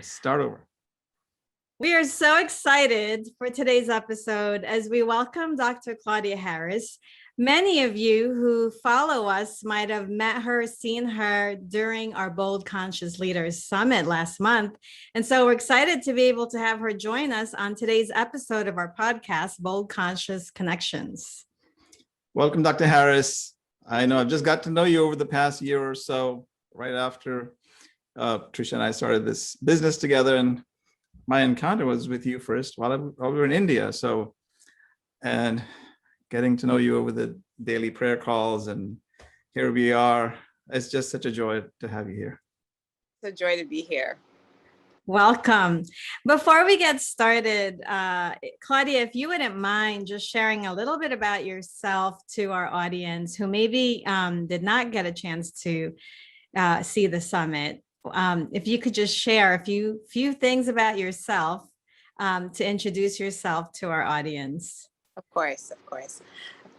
Start over. We are so excited for today's episode as we welcome Dr. Claudia Harris. Many of you who follow us might have met her, seen her during our Bold Conscious Leaders Summit last month. And so we're excited to be able to have her join us on today's episode of our podcast, Bold Conscious Connections. Welcome, Dr. Harris. I know I've just got to know you over the past year or so, right after Triccia and I started this business together, and my encounter was with you first while we were in India. And getting to know you over the daily prayer calls, and here we are. It's just such a joy to have you here. It's a joy to be here. Welcome. Before we get started, Claudia, if you wouldn't mind just sharing a little bit about yourself to our audience who maybe did not get a chance to see the summit. If you could just share a few things about yourself to introduce yourself to our audience. Of course.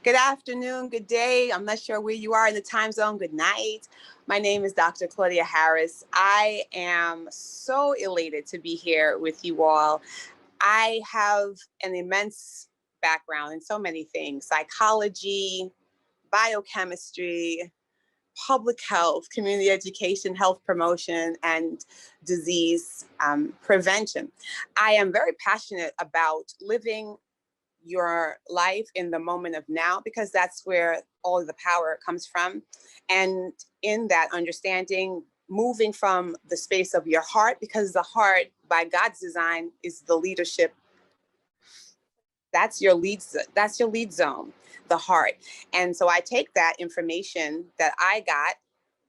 Good afternoon, good day. I'm not sure where you are in the time zone. Good night. My name is Dr. Claudia Harris. I am so elated to be here with you all. I have an immense background in so many things: psychology, biochemistry, public health, community education, health promotion, and disease prevention. I am very passionate about living your life in the moment of now, because that's where all of the power comes from. And in that understanding, moving from the space of your heart, because the heart, by God's design, is the leadership. That's your lead zone, the heart. And so I take that information that I got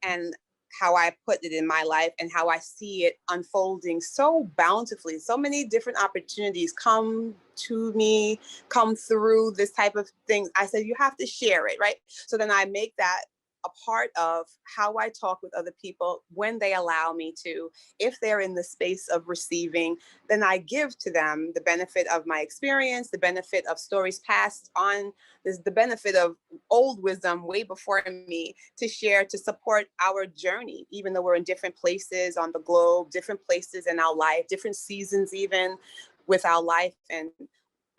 and how I put it in my life and how I see it unfolding so bountifully. So many different opportunities come to me, come through this type of thing. I said, you have to share it, right? So then I make that a part of how I talk with other people when they allow me to. If they're in the space of receiving, then I give to them the benefit of my experience, the benefit of stories passed on, the benefit of old wisdom way before me to share, to support our journey, even though we're in different places on the globe, different places in our life, different seasons even with our life and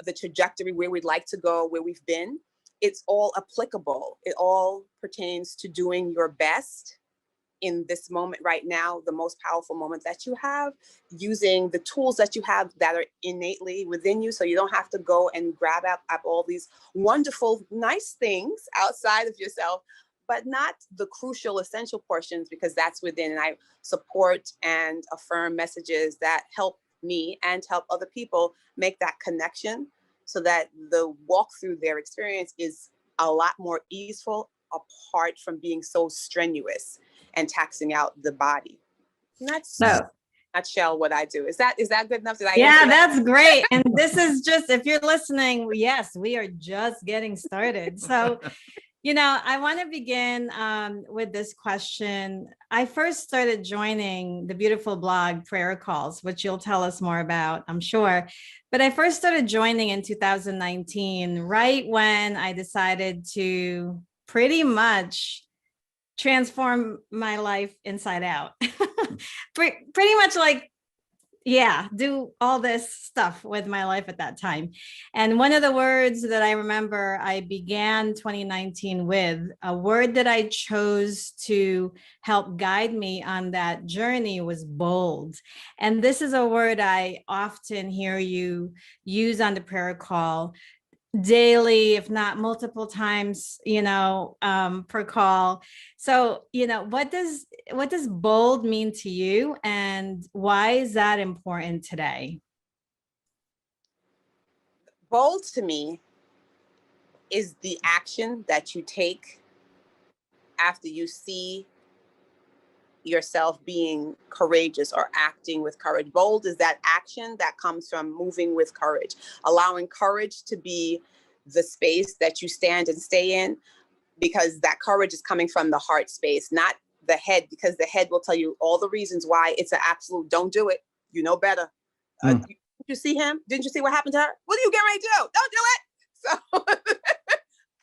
the trajectory where we'd like to go, where we've been. It's all applicable. It all pertains to doing your best in this moment right now, the most powerful moment that you have, using the tools that you have that are innately within you, so you don't have to go and grab up all these wonderful, nice things outside of yourself, but not the crucial, essential portions, because that's within. And I support and affirm messages that help me and help other people make that connection, so that the walk through their experience is a lot more easeful, apart from being so strenuous and taxing out the body. And that's nutshell what I do. Is that good enough? Yeah, that's great. And this is just, if you're listening, yes, we are just getting started. So, I want to begin with this question. I first started joining the beautiful blog Prayer Calls, which you'll tell us more about, I'm sure. But I first started joining in 2019, right when I decided to pretty much transform my life inside out. Pretty much do all this stuff with my life at that time. And one of the words that I remember I began 2019 with, a word that I chose to help guide me on that journey, was bold. And this is a word I often hear you use on the prayer call daily, if not multiple times, per call. So, what does bold mean to you, and why is that important today? Bold to me is the action that you take after you see yourself being courageous or acting with courage. Bold is that action that comes from moving with courage, allowing courage to be the space that you stand and stay in, because that courage is coming from the heart space, not the head, because the head will tell you all the reasons why it's an absolute don't do it. You know better. Did you see him? Didn't you see what happened to her? What are you getting ready to do? Don't do it. So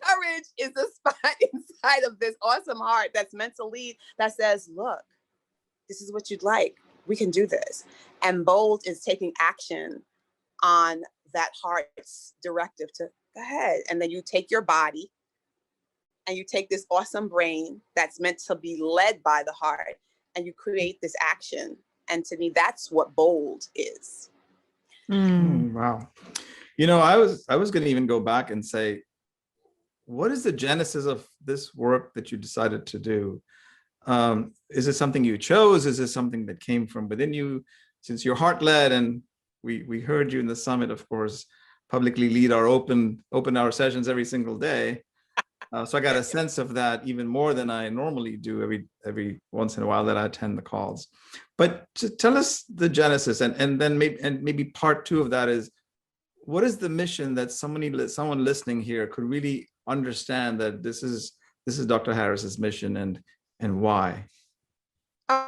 courage is a spot inside of this awesome heart that's meant to lead, that says, look, this is what you'd like. We can do this. And bold is taking action on that heart's directive to go ahead. And then you take your body and you take this awesome brain that's meant to be led by the heart, and you create this action. And to me, that's what bold is. Wow. You know, I was going to even go back and say, what is the genesis of this work that you decided to do? Is it something you chose? Is it something that came from within you? Since you're heart led, and we heard you in the summit, of course, publicly lead our open hour sessions every single day. So I got a sense of that even more than I normally do every once in a while that I attend the calls. But to tell us the genesis, and then maybe part two of that is, what is the mission that someone listening here could really understand that this is Dr. Harris's mission, and why?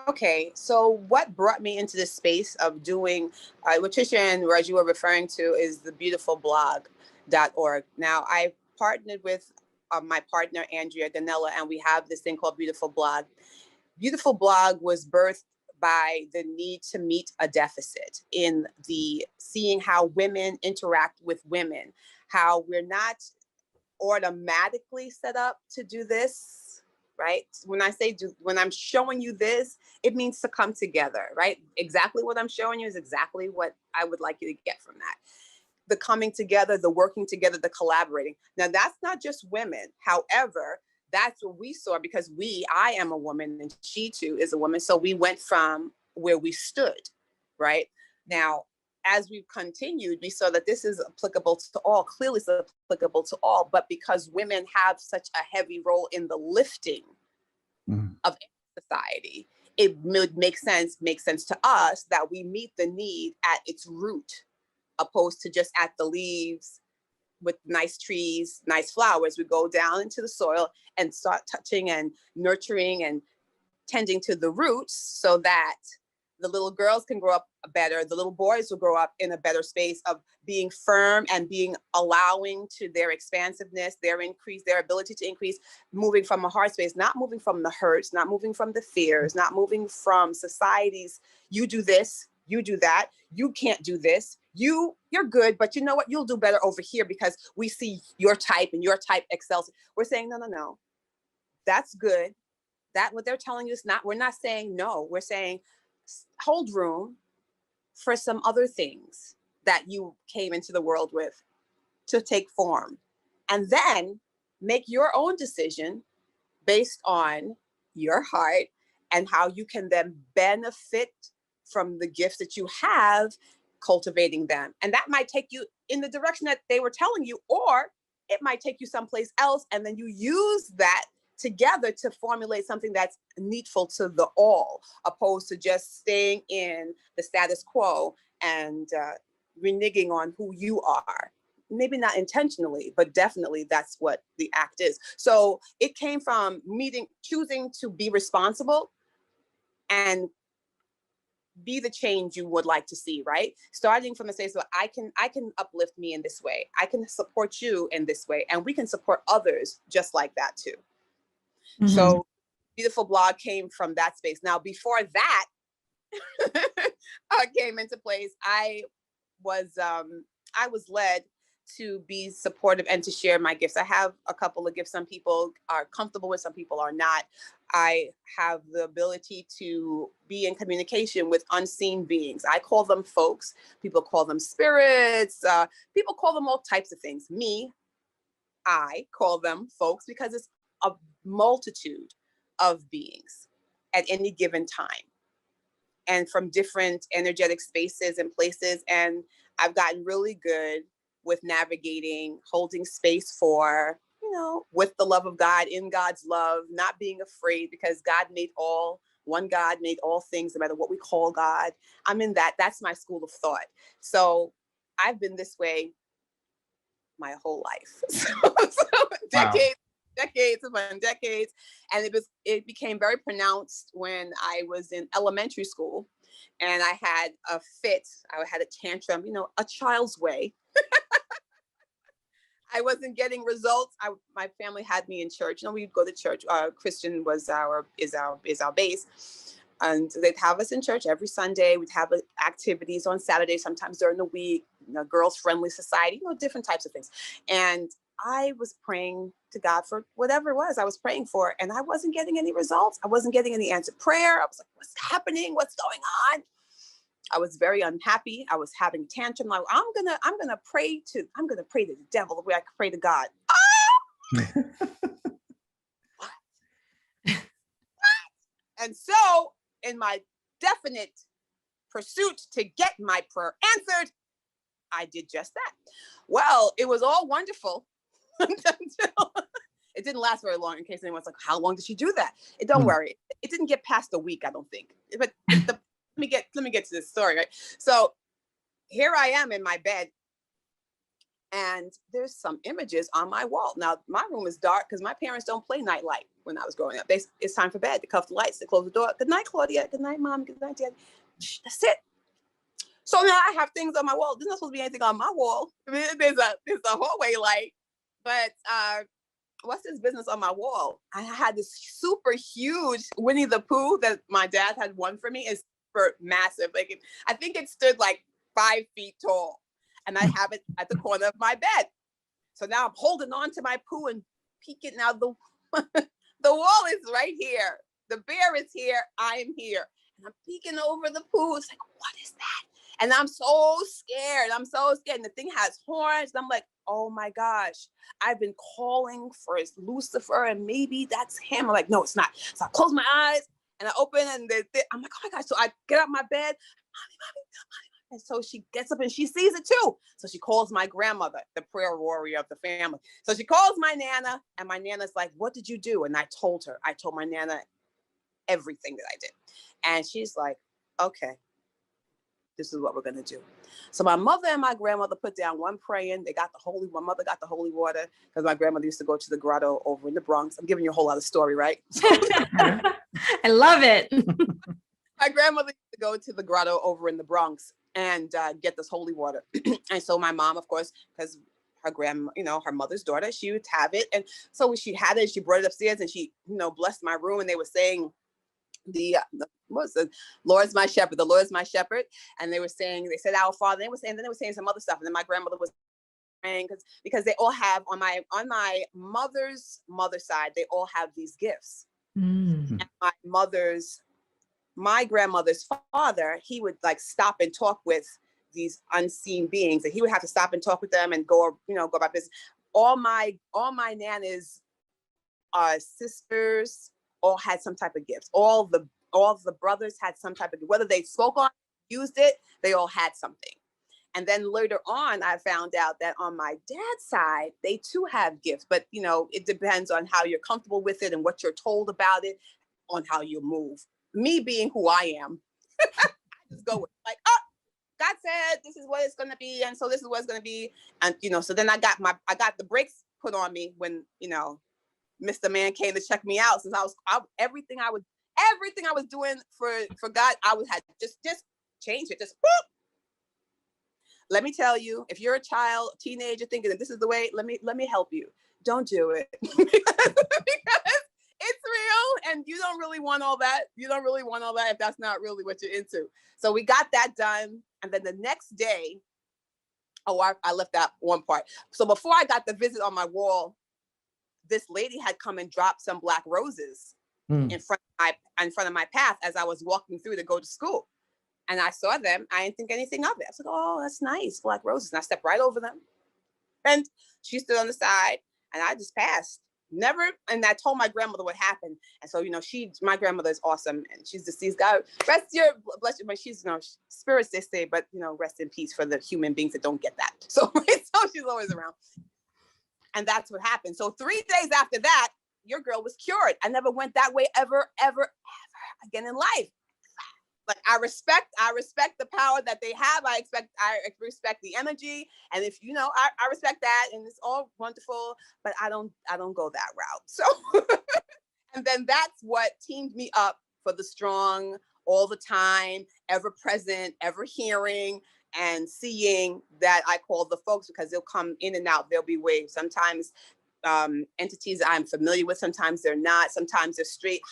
Okay, so what brought me into this space of doing what Triccia and Raju were referring to is the beautifulblog.org. Now, I partnered with my partner, Andrea Ganella, and we have this thing called Beautiful Blog. Beautiful Blog was birthed by the need to meet a deficit in the seeing how women interact with women, how we're not automatically set up to do this, right? When I'm showing you this, it means to come together, right? Exactly what I'm showing you is exactly what I would like you to get from that. The coming together, the working together, the collaborating. Now, that's not just women. However, that's what we saw, because I am a woman and she too is a woman. So we went from where we stood, right? Now, as we've continued, we saw that this is applicable to all, clearly it's applicable to all, but because women have such a heavy role in the lifting of society, it would make sense to us that we meet the need at its root, opposed to just at the leaves with nice trees, nice flowers. We go down into the soil and start touching and nurturing and tending to the roots so that the little girls can grow up better. The little boys will grow up in a better space of being firm and being allowing to their expansiveness, their ability to increase, moving from a heart space, not moving from the hurts, not moving from the fears, not moving from society's, you do this, you do that, you can't do this, you're good, but you know what, you'll do better over here because we see your type and your type excels. We're saying, no, that's good. That what they're telling you is not, we're not saying no, we're saying hold room for some other things that you came into the world with to take form, and then make your own decision based on your heart and how you can then benefit from the gifts that you have, cultivating them. And that might take you in the direction that they were telling you, or it might take you someplace else, and then you use that together to formulate something that's needful to the all, opposed to just staying in the status quo and reneging on who you are. Maybe not intentionally, but definitely that's what the act is. So it came from choosing to be responsible and be the change you would like to see, right? Starting from a space where I can uplift me in this way, I can support you in this way, and we can support others just like that too. So Beautiful Blog came from that space. Now, before that came into place, I was led to be supportive and to share my gifts. I have a couple of gifts. Some people are comfortable with, some people are not. I have the ability to be in communication with unseen beings. I call them folks. People call them spirits. People call them all types of things. I call them folks because it's a multitude of beings at any given time, and from different energetic spaces and places. And I've gotten really good with navigating, holding space for, with the love of God, in God's love, not being afraid, because one God made all things, no matter what we call God. I'm in that. That's my school of thought. So I've been this way my whole life. So decades upon decades. And it became very pronounced when I was in elementary school, and I had a fit. I had a tantrum, a child's way. I wasn't getting results. My family had me in church. We'd go to church. Christian is our base. And they'd have us in church every Sunday. We'd have activities on Saturday, sometimes during the week, girls friendly society, different types of things. And I was praying to God for whatever it was I was praying for, and I wasn't getting any results. I wasn't getting any answered prayer. I was like, what's happening? What's going on? I was very unhappy. I was having a tantrum. Like, I'm gonna pray to the devil the way I pray to God. And so, in my definite pursuit to get my prayer answered, I did just that. Well, it was all wonderful until it didn't last very long. In case anyone's like, how long did she do that? Don't worry, it didn't get past a week, I don't think. But let me get to this story, right? So here I am in my bed, and there's some images on my wall. Now, my room is dark because my parents don't play night light when I was growing up. It's time for bed. They cuff the lights, they close the door. Good night, Claudia. Good night, Mom. Good night, Dad. That's it. So now I have things on my wall. There's not supposed to be anything on my wall. I mean, there's a hallway light, but what's this business on my wall? I had this super huge Winnie the Pooh that my dad had won for me. It's super massive. Like, I think it stood like 5 feet tall, and I have it at the corner of my bed. So now I'm holding on to my Pooh and peeking. Now the wall is right here. The bear is here. I am here. And I'm peeking over the Pooh. It's like, what is that? And I'm so scared. And the thing has horns. And I'm like, oh my gosh, I've been calling for Lucifer, and maybe that's him. I'm like, no, it's not. So I close my eyes and I open, and I'm like, oh my gosh. So I get out my bed. Mommy. And so she gets up and she sees it too. So she calls my grandmother, the prayer warrior of the family. So she calls my Nana, and my Nana's like, what did you do? And I told my Nana everything that I did. And she's like, okay, this is what we're going to do. So my mother and my grandmother put down one praying. My mother got the holy water, because my grandmother used to go to the grotto over in the Bronx. I'm giving you a whole other story, right? I love it. My grandmother used to go to the grotto over in the Bronx and get this holy water. And so my mom, of course, because her mother's daughter, she would have it. And so she had it, she brought it upstairs, and she, blessed my room. And they were saying, the Lord's my shepherd, the Lord's my shepherd. And they said, our Father. Then they were saying some other stuff. And then my grandmother was praying because they all have, on my mother's side, they all have these gifts. And my grandmother's father, he would like stop and talk with these unseen beings, and he would have to stop and talk with them and go about business. All my Nana's sisters all had some type of gifts. All the brothers had some type of gift. Whether they spoke on, used it, they all had something. And then later on, I found out that on my dad's side, they too have gifts, but it depends on how you're comfortable with it and what you're told about it, on how you move. Me being who I am, I just go with like, oh, God said this is what it's gonna be, and so this is what it's gonna be, and so then I got the brakes put on me when Mr. Man came to check me out, since everything I was doing for God, I had just change it, just whoop. Let me tell you, if you're a child, teenager thinking that this is the way, let me help you. Don't do it. because it's real, and you don't really want all that. You don't really want all that if that's not really what you're into. So we got that done. And then the next day, I left that one part. So before I got the visit on my wall, this lady had come and dropped some black roses in front of my path as I was walking through to go to school. And I saw them. I didn't think anything of it. I was like, oh, that's nice, black roses. And I stepped right over them. And she stood on the side, and I just passed. Never. And I told my grandmother what happened. And so, my grandmother is awesome, and she's deceased. God bless you, but she's, spirits, they say, but, rest in peace for the human beings that don't get that. So she's always around. And that's what happened. So 3 days after that, your girl was cured. I never went that way ever again in life. Like, I respect the power that they have. I respect the energy. And if, I respect that, and it's all wonderful, but I don't go that route. So, and then that's what teamed me up for the strong, all the time, ever present, ever hearing and seeing that I call the folks, because they'll come in and out. There'll be waves. Sometimes entities I'm familiar with, sometimes they're not. Sometimes they're straight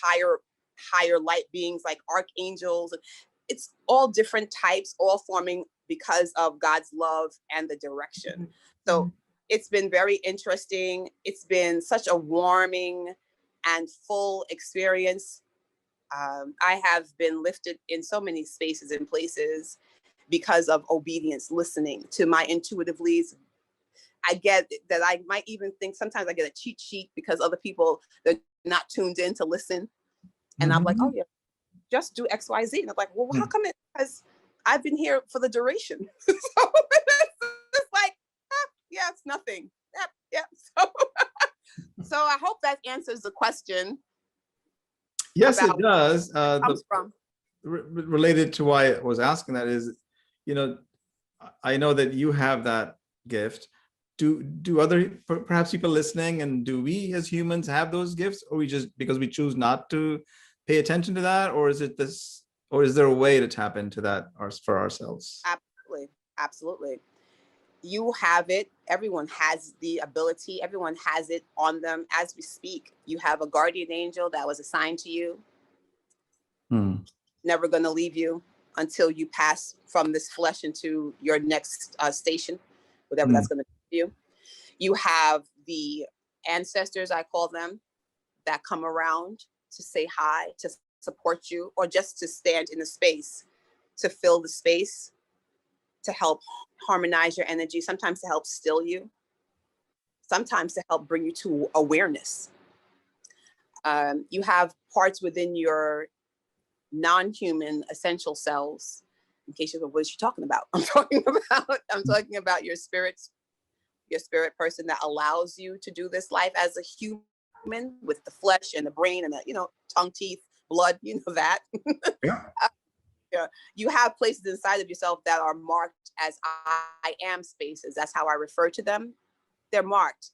higher light beings like archangels. It's all different types, all forming because of God's love and the direction. So it's been very interesting. It's been such a warming and full experience. I have been lifted in so many spaces and places because of obedience, listening to my intuitive leads. I get that I might even think sometimes I get a cheat sheet because other people, they're not tuned in to listen. And I'm like, oh yeah, just do X, Y, Z. And I'm like, well, how come it? Because I've been here for the duration. So it's like, yeah, it's nothing. Yeah. So I hope that answers the question. Yes, it does. Comes from. Related to why I was asking that is, I know that you have that gift. Do other perhaps people listening, and do we as humans have those gifts, or we just because we choose not to pay attention to that, or is there a way to tap into that for ourselves? Absolutely. You have it. Everyone has the ability. Everyone has it on them as we speak. You have a guardian angel that was assigned to you. Never going to leave you until you pass from this flesh into your next station, whatever that's going to be for you. You have the ancestors, I call them, that come around to say hi, to support you, or just to stand in the space, to fill the space, to help harmonize your energy, sometimes to help still you, sometimes to help bring you to awareness. You have parts within your non-human essential selves. In case you know what you're talking about, I'm talking about your spirit person that allows you to do this life as a human with the flesh and the brain and the tongue, teeth, blood, that. Yeah. Yeah. You have places inside of yourself that are marked as I am spaces. That's how I refer to them. They're marked.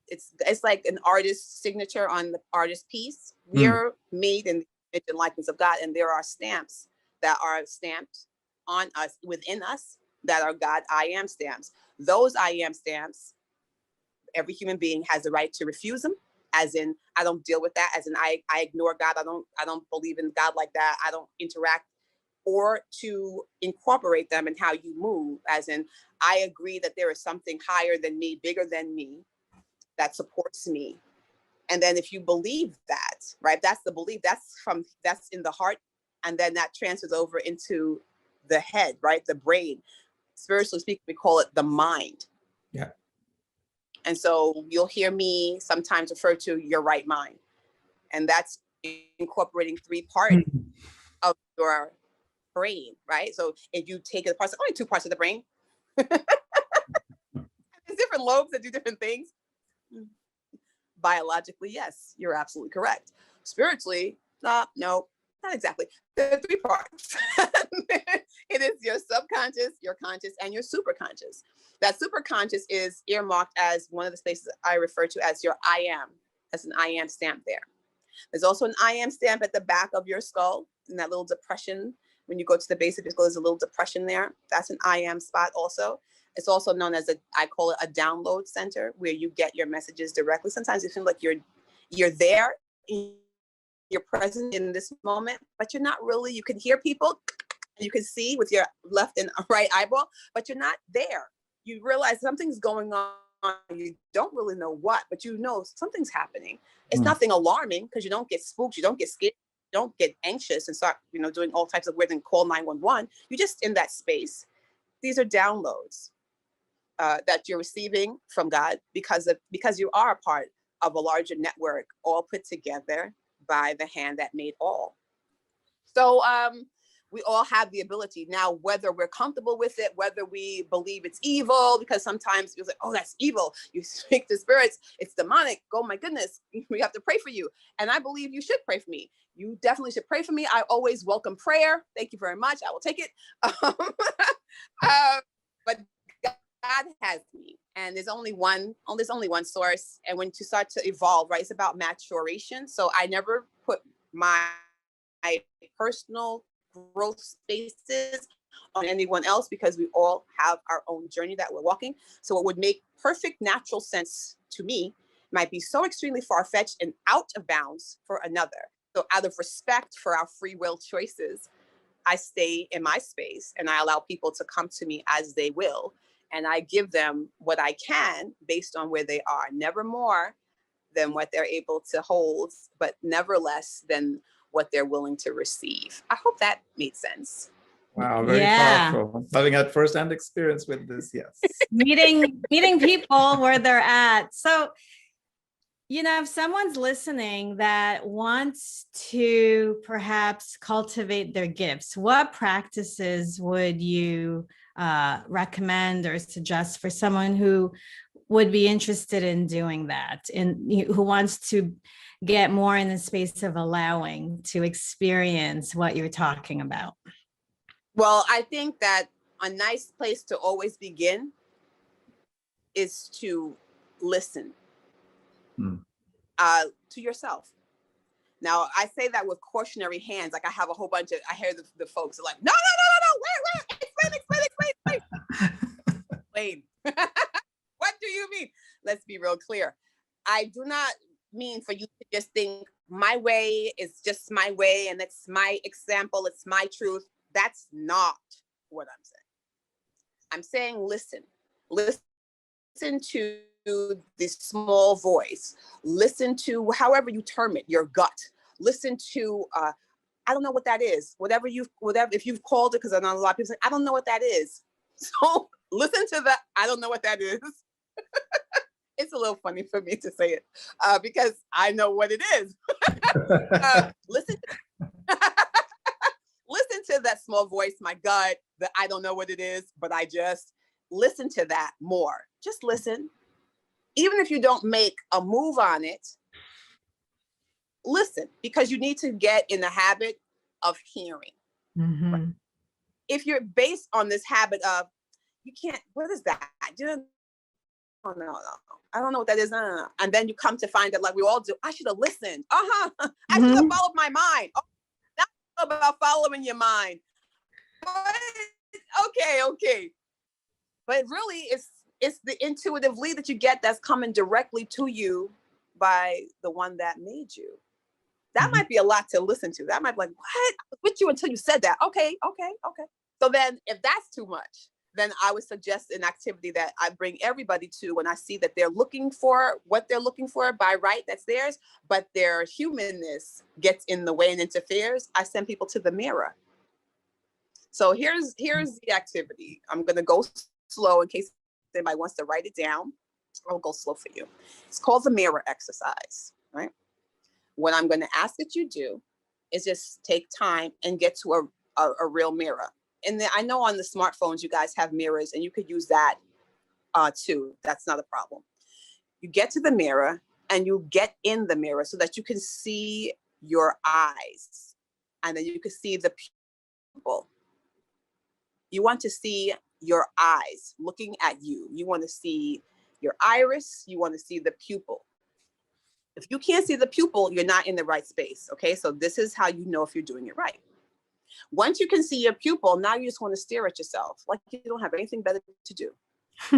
It's like an artist's signature on the artist piece. We're made in the image and likeness of God, and there are stamps that are stamped on us, within us, that are God I am stamps. Those I am stamps, every human being has the right to refuse them, as in I don't deal with that, as in I ignore God. I don't believe in God like that. I don't interact, or to incorporate them in how you move, as in I agree that there is something higher than me, bigger than me, that supports me. And then if you believe that, right, that's the belief, that's in the heart, and then that transfers over into the head, right, the brain. Spiritually speaking, we call it the mind. Yeah. And so you'll hear me sometimes refer to your right mind, and that's incorporating 3 parts of your brain, right? So if you take it apart, only 2 parts of the brain. There's different lobes that do different things. Biologically, yes, you're absolutely correct. Spiritually, no, not exactly. There are 3 parts. It is your subconscious, your conscious, and your superconscious. That superconscious is earmarked as one of the spaces I refer to as your I am. That's an I am stamp there. There's also an I am stamp at the back of your skull, in that little depression. When you go to the base of your skull, there's a little depression there. That's an I am spot also. It's also known as I call it a download center, where you get your messages directly. Sometimes you feel like you're there, you're present in this moment, but you're not really. You can hear people, you can see with your left and right eyeball, but you're not there. You realize something's going on. You don't really know what, but you know something's happening. It's nothing alarming, because you don't get spooked, you don't get scared, you don't get anxious and start, doing all types of weird and call 911. You're just in that space. These are downloads that you're receiving from God because you are a part of a larger network, all put together by the hand that made all. So we all have the ability. Now, whether we're comfortable with it, whether we believe it's evil, because sometimes you're like, oh, that's evil. You speak to spirits, it's demonic. Oh my goodness, we have to pray for you. And I believe you should pray for me. You definitely should pray for me. I always welcome prayer. Thank you very much. I will take it. But God has me, and there's only one source. And when you start to evolve, right, it's about maturation. So I never put my personal growth spaces on anyone else, because we all have our own journey that we're walking. So what would make perfect natural sense to me might be so extremely far-fetched and out of bounds for another. So out of respect for our free will choices, I stay in my space and I allow people to come to me as they will. And I give them what I can based on where they are, never more than what they're able to hold, but never less than what they're willing to receive. I hope that made sense. Wow, very Yeah. powerful. Having had firsthand experience with this, yes. Meeting people where they're at. So, you know, if someone's listening that wants to perhaps cultivate their gifts, what practices would you recommend or suggest for someone who would be interested in doing that and who wants to get more in the space of allowing to experience what you're talking about? Well, I think that a nice place to always begin is to listen to yourself. Now, I say that with cautionary hands. Like I have a whole bunch of, I hear the folks are like, no, wait. Explain. What do you mean? Let's be real clear. I do not mean for you to just think my way is just my way and it's my example, it's my truth. That's not what I'm saying. I'm saying listen to the small voice, listen to however you term it, your gut, listen to I don't know what that is, whatever if you've called it, because I know a lot of people say I don't know what that is. So listen to the I don't know what that is. It's a little funny for me to say it because I know what it is. Listen to that small voice, my gut, that I don't know what it is, but I just listen to that more. Just listen. Even if you don't make a move on it, listen, because you need to get in the habit of hearing. Mm-hmm. If you're based on this habit of, you can't, what is that? Oh, no. I don't know what that is. And then you come to find that, like we all do, I should have listened. I should have followed my mind. Oh, that's about following your mind. Okay. But really, it's the intuitive lead that you get that's coming directly to you by the one that made you. That might be a lot to listen to. That might be like, what? I was with you until you said that. Okay. So then if that's too much, then I would suggest an activity that I bring everybody to when I see that they're looking for what they're looking for by right, that's theirs, but their humanness gets in the way and interferes. I send people to the mirror. So here's the activity. I'm going to go slow in case anybody wants to write it down. I'll go slow for you. It's called the mirror exercise, right? What I'm going to ask that you do is just take time and get to a real mirror. And I know on the smartphones, you guys have mirrors and you could use that too. That's not a problem. You get to the mirror and you get in the mirror so that you can see your eyes and then you can see the pupil. You want to see your eyes looking at you. You want to see your iris. You want to see the pupil. If you can't see the pupil, you're not in the right space. Okay, so this is how you know if you're doing it right. Once you can see your pupil, now you just want to stare at yourself like you don't have anything better to do.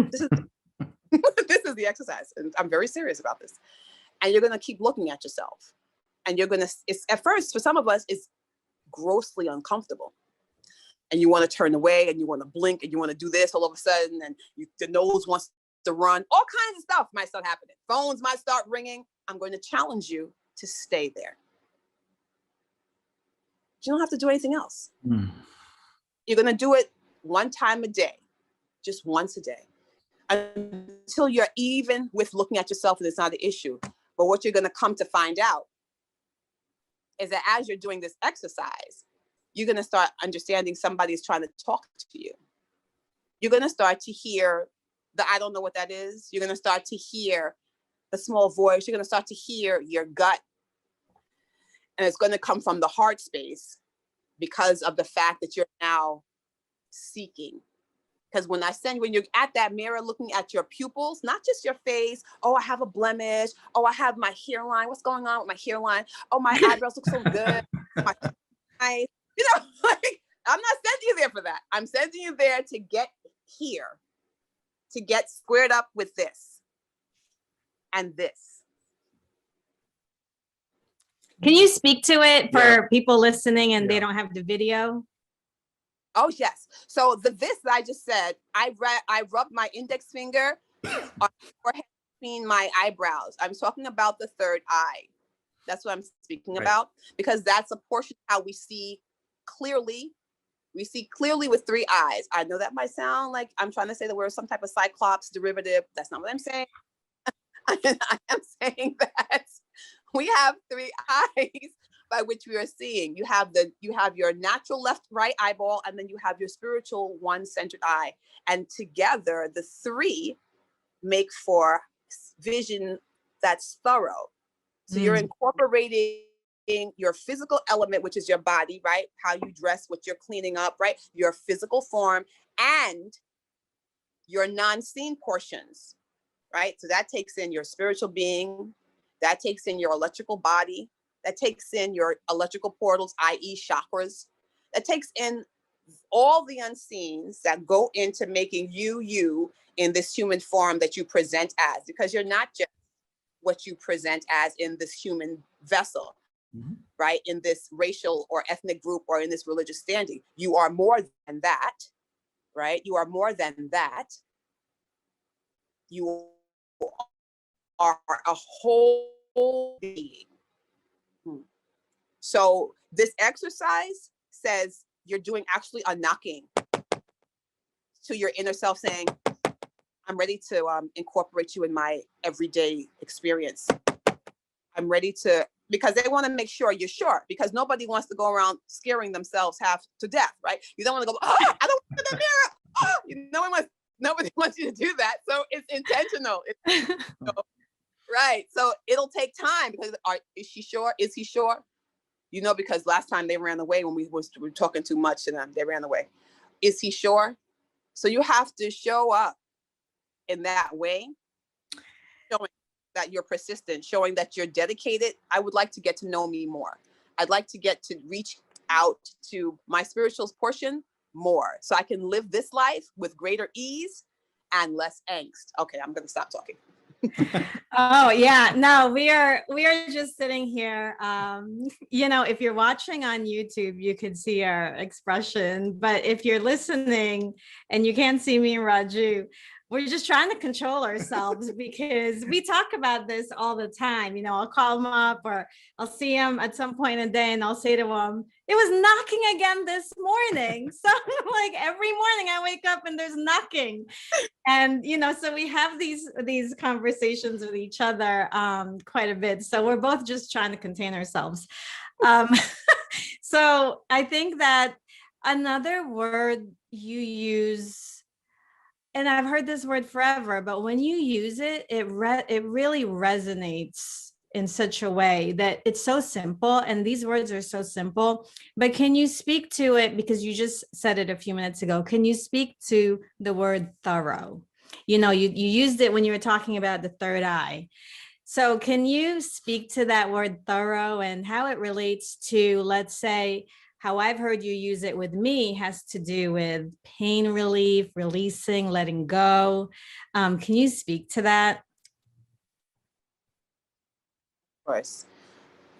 This is the exercise, and I'm very serious about this. And you're going to keep looking at yourself, and you're going to. It's at first for some of us, it's grossly uncomfortable, and you want to turn away, and you want to blink, and you want to do this all of a sudden, and the nose wants to run. All kinds of stuff might start happening. Phones might start ringing. I'm going to challenge you to stay there. You don't have to do anything else. You're going to do it one time a day, just once a day, until you're even with looking at yourself and it's not an issue. But what you're going to come to find out is that as you're doing this exercise, you're going to start understanding somebody's trying to talk to you. You're going to start to hear the I don't know what that is. You're going to start to hear the small voice. You're going to start to hear your gut. And it's going to come from the heart space because of the fact that you're now seeking. Because when you're at that mirror looking at your pupils, not just your face, oh, I have a blemish, oh, I have my hairline, what's going on with my hairline? Oh, my eyebrows look so good. Like, I'm not sending you there for that. I'm sending you there to get here, to get squared up with this and this. Can you speak to it for Yeah. people listening and they Yeah. don't have the video? Oh, yes. So this that I just said, I rubbed my index finger on my forehead between my eyebrows. I'm talking about the third eye. That's what I'm speaking Right. about, because that's a portion of how we see clearly. We see clearly with three eyes. I know that might sound like I'm trying to say that we're some type of Cyclops derivative. That's not what I'm saying. I am saying that we have three eyes by which we are seeing. You have your natural left right eyeball, and then you have your spiritual one centered eye. And together the three make for vision that's thorough. So you're incorporating your physical element, which is your body, right? How you dress, what you're cleaning up, right? Your physical form and your non-seen portions, right? So that takes in your spiritual being, that takes in your electrical body, that takes in your electrical portals, i.e. chakras, that takes in all the unseens that go into making you in this human form that you present as, because you're not just what you present as in this human vessel, right? In this racial or ethnic group or in this religious standing. You are more than that, right? You are more than that. You are a whole being. So this exercise says you're doing actually a knocking to your inner self, saying, I'm ready to incorporate you in my everyday experience. I'm ready to, because they want to make sure you're sure, because nobody wants to go around scaring themselves half to death, right? You don't want to go, oh, I don't want to the mirror. Oh, nobody wants you to do that. So it's intentional. Right. So it'll take time, because is she sure? Is he sure? You know, because last time they ran away when we were talking too much to them, they ran away. Is he sure? So you have to show up in that way, showing that you're persistent, showing that you're dedicated. I would like to get to know me more. I'd like to get to reach out to my spiritual portion more, so I can live this life with greater ease and less angst. Okay, I'm going to stop talking. Oh yeah, no, we are just sitting here. If you're watching on YouTube, you could see our expression, but if you're listening and you can't see me and Raju, we're just trying to control ourselves because we talk about this all the time. I'll call him up or I'll see him at some point in the day and I'll say to him, it was knocking again this morning. So like every morning I wake up and there's knocking. And, so we have these conversations with each other quite a bit. So we're both just trying to contain ourselves. So I think that another word you use, and I've heard this word forever, but when you use it, it really resonates in such a way that it's so simple. And these words are so simple, but can you speak to it? Because you just said it a few minutes ago. Can you speak to the word thorough? You used it when you were talking about the third eye. So can you speak to that word thorough and how it relates to, let's say, how I've heard you use it with me has to do with pain relief, releasing, letting go. Can you speak to that? Of course.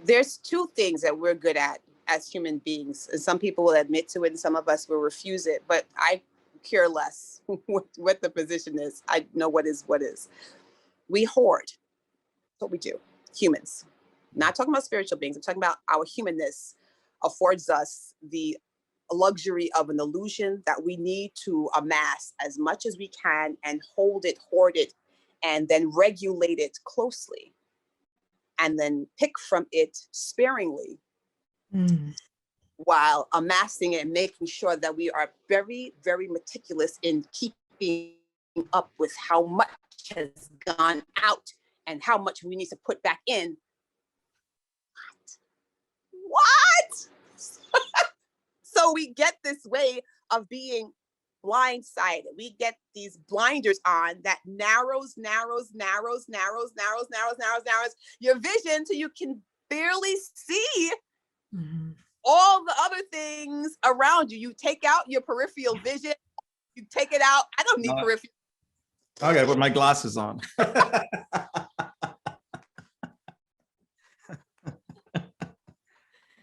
There's two things that we're good at as human beings. And some people will admit to it and some of us will refuse it, but I care less what the position is. I know what is. We hoard. That's what we do, humans. Not talking about spiritual beings. I'm talking about our humanness affords us the luxury of an illusion that we need to amass as much as we can and hold it, hoard it, and then regulate it closely. And then pick from it sparingly while amassing it and making sure that we are very, very meticulous in keeping up with how much has gone out and how much we need to put back in. What? So we get this way of being blindsided. We get these blinders on that narrows your vision till you can barely see all the other things around you. You take out your peripheral vision. You take it out. I don't need peripheral. I gotta put my glasses on.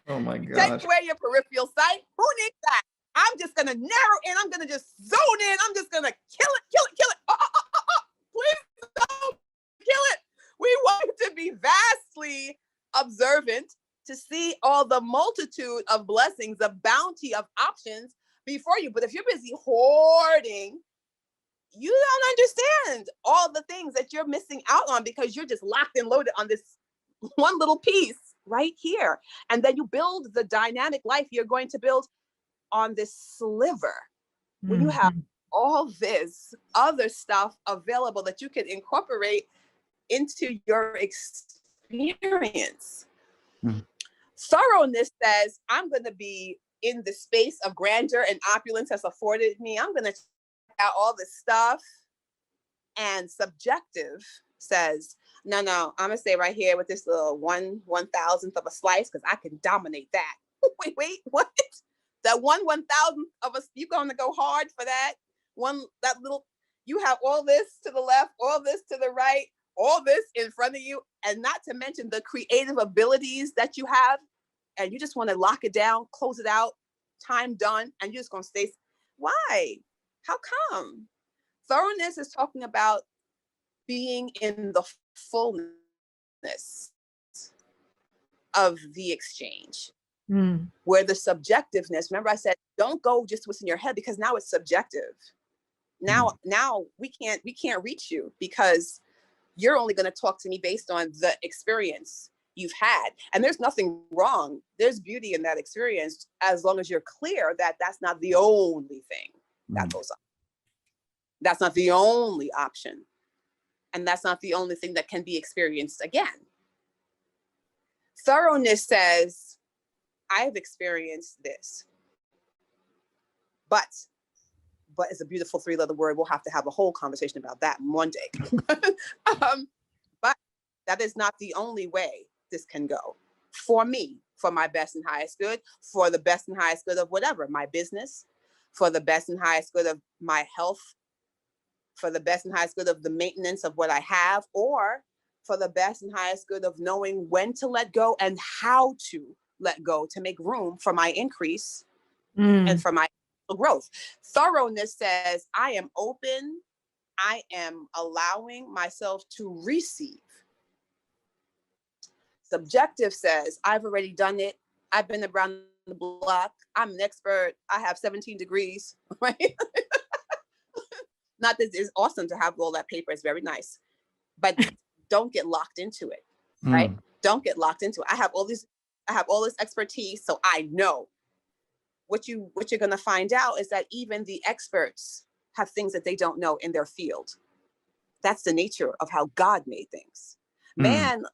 Oh my Take gosh. away your peripheral sight. Who needs that? I'm just going to narrow in. I'm going to just zone in. I'm just going to kill it, kill it, kill it. Please don't kill it. We want you to be vastly observant to see all the multitude of blessings, the bounty of options before you. But if you're busy hoarding, you don't understand all the things that you're missing out on because you're just locked and loaded on this one little piece right here. And then you build the dynamic life you're going to build on this sliver. When you have all this other stuff available that you can incorporate into your experience. Thoroughness says, I'm going to be in the space of grandeur and opulence has afforded me. I'm going to check out all this stuff. And subjective says, no, I'm going to stay right here with this little 1/1000th of a slice because I can dominate that. Wait, what? That 1/1000th of a, you going to go hard for that? That little, you have all this to the left, all this to the right, all this in front of you, and not to mention the creative abilities that you have, and you just want to lock it down, close it out, time done, and you're just going to stay. Why? How come? Thoroughness is talking about being in the fullness of the exchange, where the subjectiveness, remember I said, don't go just what's in your head because now it's subjective. Now we can't reach you because you're only going to talk to me based on the experience you've had. And there's nothing wrong. There's beauty in that experience as long as you're clear that that's not the only thing that goes on. That's not the only option. And that's not the only thing that can be experienced again. Thoroughness says, I've experienced this. But is a beautiful three-letter word. We'll have to have a whole conversation about that one day. But that is not the only way this can go. For me, for my best and highest good, for the best and highest good of whatever, my business, for the best and highest good of my health, for the best and highest good of the maintenance of what I have, or for the best and highest good of knowing when to let go and how to let go to make room for my increase and for my growth. Thoroughness says, I am open. I am allowing myself to receive. Subjective says, I've already done it. I've been around the block. I'm an expert. I have 17 degrees, right? Not that it's awesome to have all that paper. It's very nice, but don't get locked into it, right? Don't get locked into it. I have all this expertise, so I know. What you're going to find out is that even the experts have things that they don't know in their field. That's the nature of how God made things. Man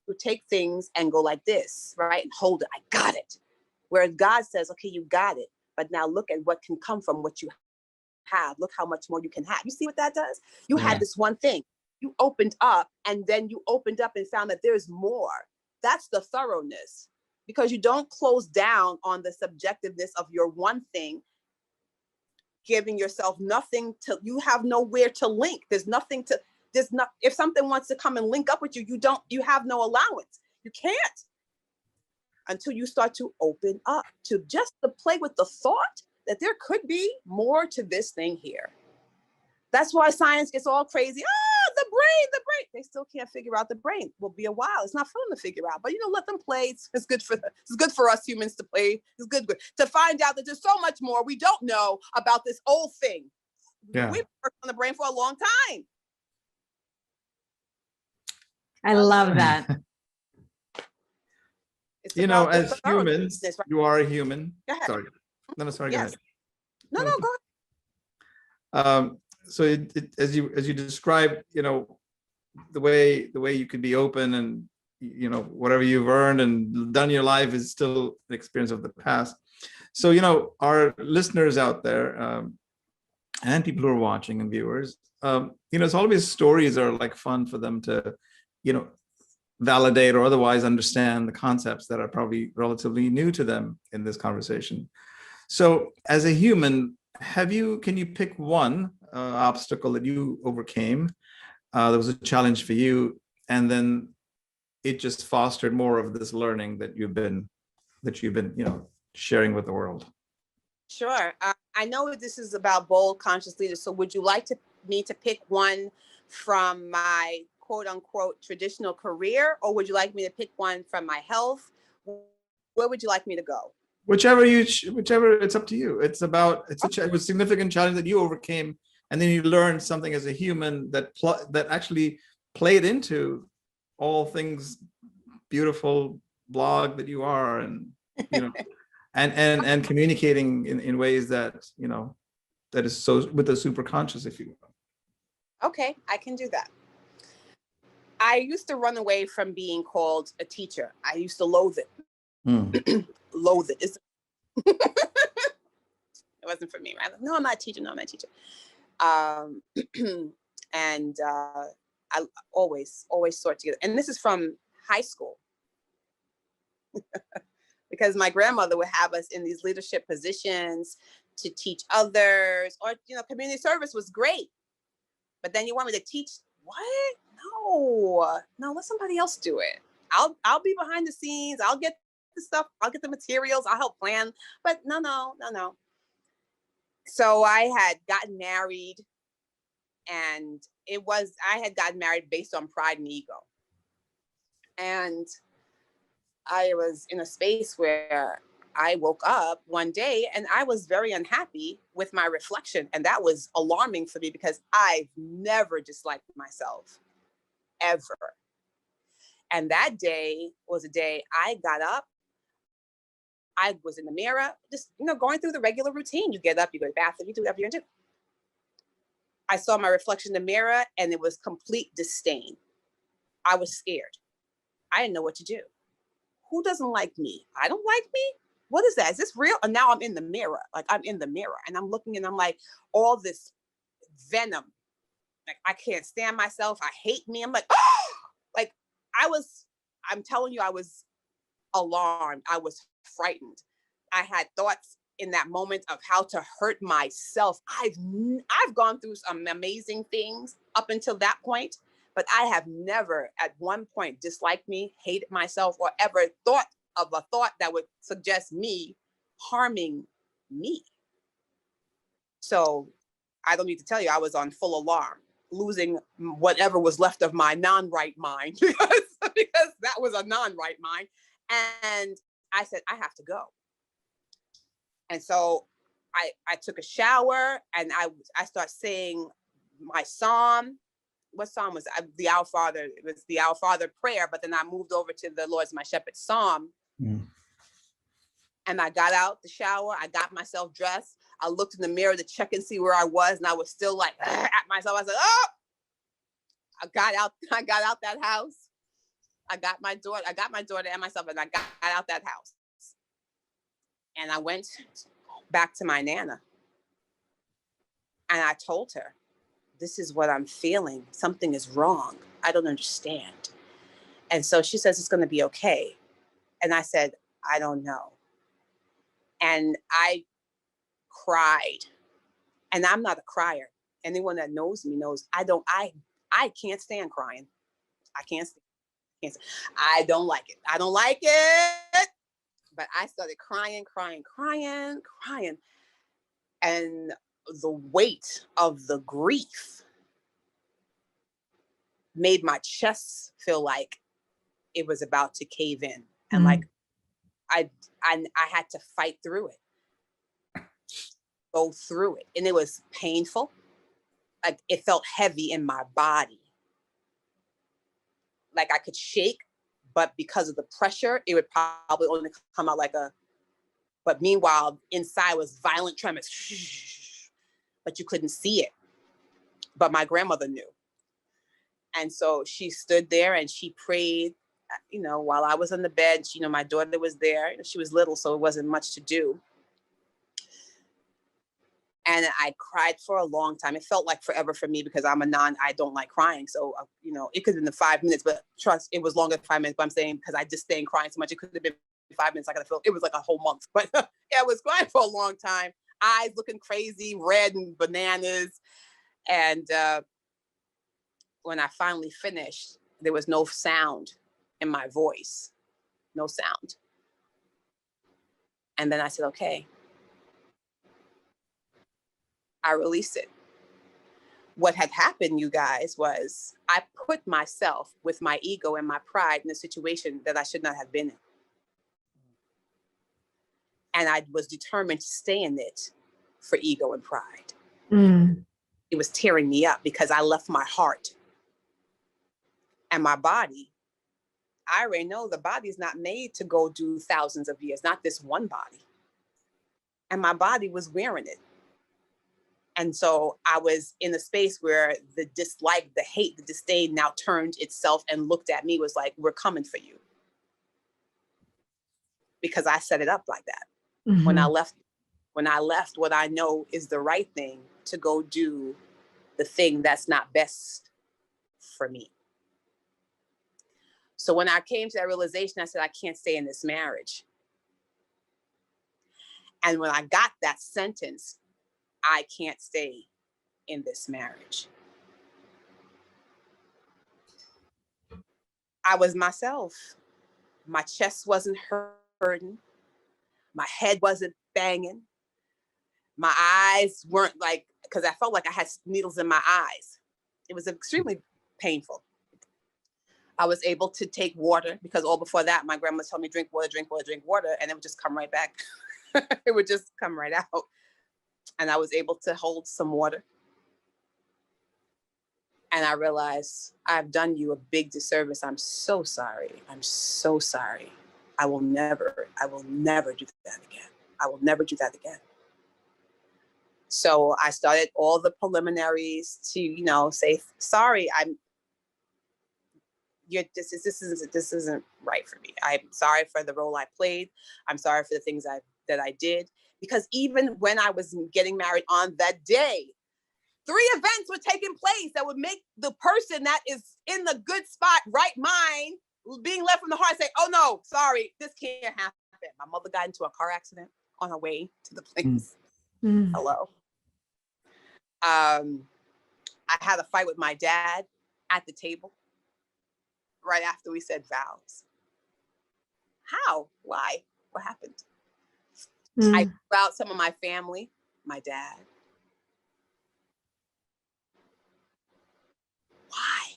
would take things and go like this, right? And hold it. I got it. Whereas God says, okay, you got it. But now look at what can come from what you have. Look how much more you can have. You see what that does? You had this one thing. You opened up and then you opened up and found that there's more. That's the thoroughness. Because you don't close down on the subjectiveness of your one thing, giving yourself nothing to, you have nowhere to link. There's nothing to, if something wants to come and link up with you, you have no allowance. You can't until you start to open up to just to play with the thought that there could be more to this thing here. That's why science gets all crazy. The brain. They still can't figure out the brain. Will be a while. It's not fun to figure out, but let them play. It's good for us humans to play. It's good to find out that there's so much more we don't know about this old thing. Yeah. We've worked on the brain for a long time. I love that. As humans, right? You are a human. Go ahead. Sorry. No, sorry. Yes. Go ahead. No, go ahead. So as you described, the way you could be open and whatever you've earned and done in your life is still an experience of the past. So our listeners out there and people who are watching and viewers, it's always stories are like fun for them to validate or otherwise understand the concepts that are probably relatively new to them in this conversation. So as a human, can you pick one obstacle that you overcame that was a challenge for you, and then it just fostered more of this learning that you've been that you've been, sharing with the world? Sure. I know this is about bold, conscious leaders. So would you like me to pick one from my quote unquote traditional career, or would you like me to pick one from my health? Where would you like me to go? Whichever it's up to you. It was a significant challenge that you overcame, and then you learned something as a human that actually played into all things beautiful blog that you are, and and communicating in ways that that is so with the super conscious, if you will. Okay, I can do that. I used to run away from being called a teacher. I used to loathe it. Loathe it. It wasn't for me, right? No, I'm not a teacher. No, I'm not a teacher. And I always sort together. And this is from high school. Because my grandmother would have us in these leadership positions to teach others, or community service was great. But then you want me to teach what? No, let somebody else do it. I'll be behind the scenes. I'll get the stuff. I'll get the materials. I'll help plan. But no. So I had gotten married, and I had gotten married based on pride and ego. And I was in a space where I woke up one day and I was very unhappy with my reflection. And that was alarming for me because I've never disliked myself, ever. And that day was a day I got up. I was in the mirror, just, going through the regular routine. You get up, you go to the bathroom, you do whatever you're gonna do. I saw my reflection in the mirror and it was complete disdain. I was scared. I didn't know what to do. Who doesn't like me? I don't like me? What is that? Is this real? And now I'm in the mirror. Like, I'm in the mirror and I'm looking and I'm like, all this venom. Like, I can't stand myself. I hate me. I'm like, oh! Like, I'm telling you, I was alarmed. I was frightened. I had thoughts in that moment of how to hurt myself. I've gone through some amazing things up until that point, but I have never at one point disliked me, hated myself, or ever thought of a thought that would suggest me harming me. So I don't need to tell you, I was on full alarm, losing whatever was left of my non-right mind because that was a non-right mind. And I said, I have to go. And so I took a shower and I started saying my psalm. What psalm was it? The Our Father? It was the Our Father prayer, but then I moved over to the Lord's my shepherd psalm. And I got out the shower. I got myself dressed. I looked in the mirror to check and see where I was, and I was still like at myself. I was like, oh! I got out that house. I got my daughter and myself, and I got out that house. And I went back to my Nana. And I told her, this is what I'm feeling. Something is wrong. I don't understand. And so she says, it's going to be okay. And I said, I don't know. And I cried. And I'm not a crier. Anyone that knows me knows I can't stand crying. I can't stand. I don't like it. I don't like it. But I started crying. And the weight of the grief made my chest feel like it was about to cave in. And like, I had to fight through it, go through it. And it was painful. Like, it felt heavy in my body. Like I could shake, but because of the pressure, it would probably only come out but meanwhile, inside was violent tremors, but you couldn't see it. But my grandmother knew. And so she stood there and she prayed, while I was on the bed. My daughter was there. She was little, so it wasn't much to do. And I cried for a long time. It felt like forever for me because I don't like crying. So, it could have been the 5 minutes, but trust, it was longer than 5 minutes. But I'm saying because I just stayed crying so much, it could have been 5 minutes. I could have felt it was like a whole month. But yeah, I was crying for a long time. Eyes looking crazy, red and bananas. And when I finally finished, there was no sound in my voice. No sound. And then I said, okay, I released it. What had happened, you guys, was I put myself with my ego and my pride in a situation that I should not have been in. And I was determined to stay in it for ego and pride. It was tearing me up because I left my heart and my body. I already know the body is not made to go do thousands of years, not this one body. And my body was wearing it. And so I was in a space where the dislike, the hate, the disdain now turned itself and looked at me, was like, we're coming for you. Because I set it up like that. Mm-hmm. When I left what I know is the right thing to go do the thing that's not best for me. So when I came to that realization, I said, I can't stay in this marriage. And when I got that sentence, I can't stay in this marriage. I was myself. My chest wasn't hurting. My head wasn't banging. My eyes weren't like, because I felt like I had needles in my eyes. It was extremely painful. I was able to take water because all before that, my grandma told me, drink water, drink water, drink water. And it would just come right back. It would just come right out. And I was able to hold some water. And I realized I've done you a big disservice. I'm so sorry. I'm so sorry. I will never do that again. I will never do that again. So I started all the preliminaries to, say, sorry, this isn't right for me. I'm sorry for the role I played. I'm sorry for the things that I did. Because even when I was getting married on that day, 3 events were taking place that would make the person that is in the good spot, right mind, being left from the heart, say, oh no, sorry, this can't happen. My mother got into a car accident on her way to the place. Hello. I had a fight with my dad at the table right after we said vows. How? Why? What happened? I threw out some of my family, my dad. Why?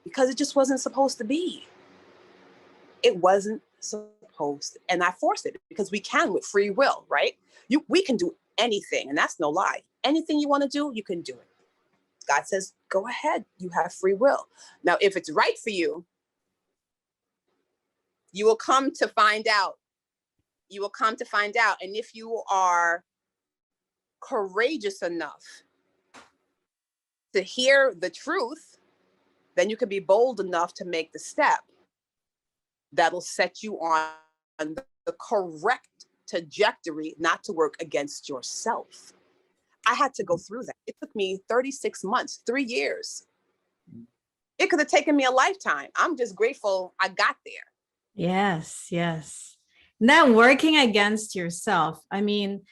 Because it just wasn't supposed to be. It wasn't supposed to, and I forced it because we can with free will, right? We can do anything, and that's no lie. Anything you want to do, you can do it. God says, go ahead. You have free will. Now, if it's right for you, you will come to find out. You will come to find out. And if you are courageous enough to hear the truth, then you can be bold enough to make the step that'll set you on the correct trajectory, not to work against yourself. I had to go through that. It took me 36 months, 3 years. It could have taken me a lifetime. I'm just grateful I got there. Yes, yes. Now working against yourself. I mean,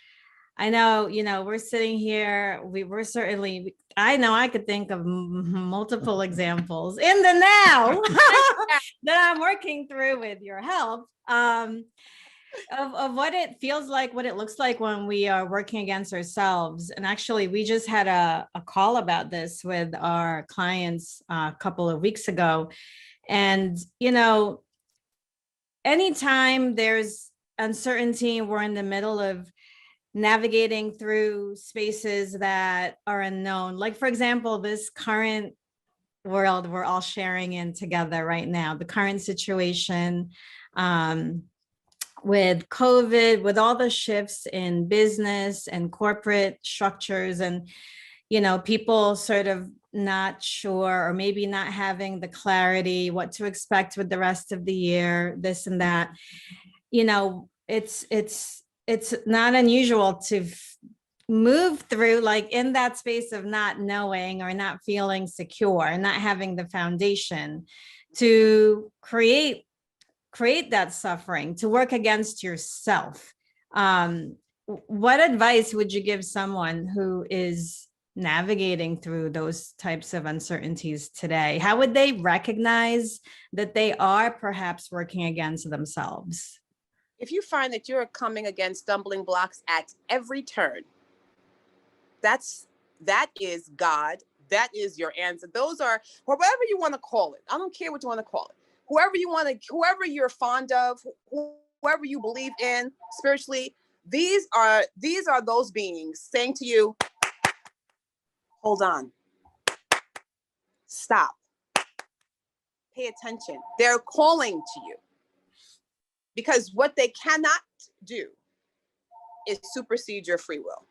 I know, we're sitting here, we're certainly, I know I could think of multiple examples in the now that I'm working through with your help of what it feels like, what it looks like when we are working against ourselves. And actually, we just had a call about this with our clients a couple of weeks ago. And, anytime there's uncertainty, we're in the middle of navigating through spaces that are unknown. Like, for example, this current world we're all sharing in together right now, the current situation with COVID, with all the shifts in business and corporate structures and, people sort of not sure, or maybe not having the clarity, what to expect with the rest of the year, this and that. It's not unusual to move through, like, in that space of not knowing or not feeling secure and not having the foundation to create that suffering, to work against yourself. What advice would you give someone who is navigating through those types of uncertainties today? How would they recognize that they are perhaps working against themselves? if you find that you're coming against stumbling blocks at every turn, that is God. That is your answer. Those are whatever you want to call it. I don't care what you want to call it. Whoever you're fond of, whoever you believe in spiritually, these are those beings saying to you, hold on, stop, pay attention. They're calling to you, because what they cannot do is supersede your free will.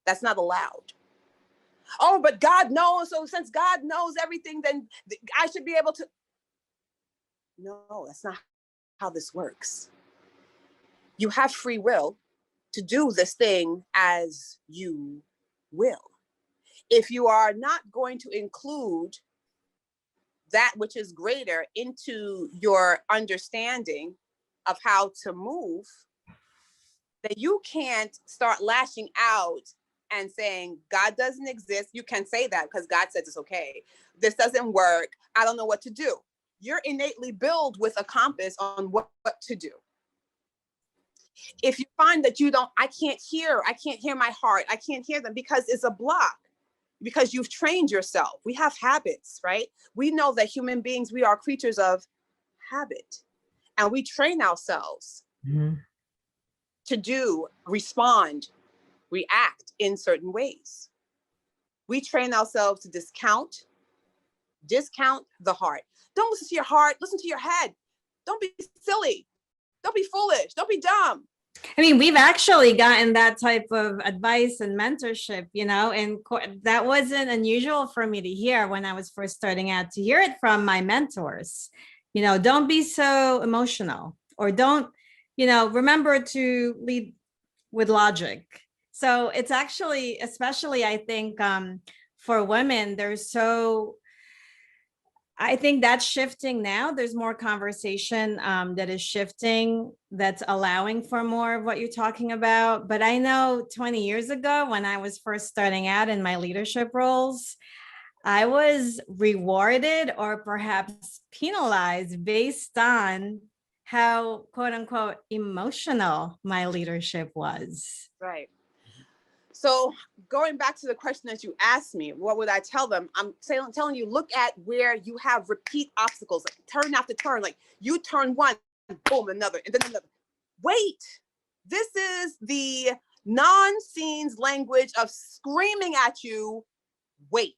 That's not allowed. Oh, but God knows. So since God knows everything, then I should be able to. No, that's not how this works. You have free will to do this thing as you will. If you are not going to include that which is greater into your understanding of how to move, then you can't start lashing out and saying, God doesn't exist. You can say that because God says it's okay. This doesn't work. I don't know what to do. You're innately built with a compass on what to do. If you find that I can't hear my heart, I can't hear them because it's a block, because you've trained yourself. We have habits, right? We know that human beings, we are creatures of habit, and we train ourselves to do, respond, react in certain ways. We train ourselves to discount the heart. Don't listen to your heart, listen to your head. Don't be silly. Don't be foolish. Don't be dumb. I mean, we've actually gotten that type of advice and mentorship, and that wasn't unusual for me to hear when I was first starting out, to hear it from my mentors. Don't be so emotional, or don't, remember to lead with logic. So it's actually, especially I think for women, I think that's shifting now. There's more conversation that is shifting, that's allowing for more of what you're talking about. But I know 20 years ago, when I was first starting out in my leadership roles, I was rewarded or perhaps penalized based on how, quote unquote, emotional my leadership was. Right. So going back to the question that you asked me, what would I tell them? I'm telling you, look at where you have repeat obstacles, like turn after turn, like you turn one, boom, another, and then another. Wait, this is the non-scenes language of screaming at you, wait,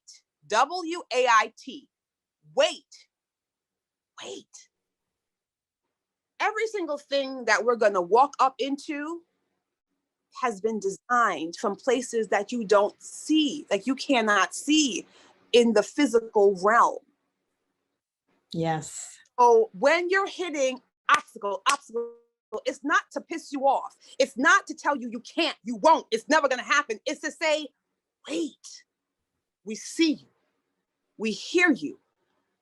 W-A-I-T, wait. Every single thing that we're gonna walk up into has been designed from places that you don't see, like you cannot see in the physical realm. Yes. So when you're hitting obstacle, it's not to piss you off. It's not to tell you you can't, you won't, it's never gonna happen. It's to say, wait, we see you, we hear you,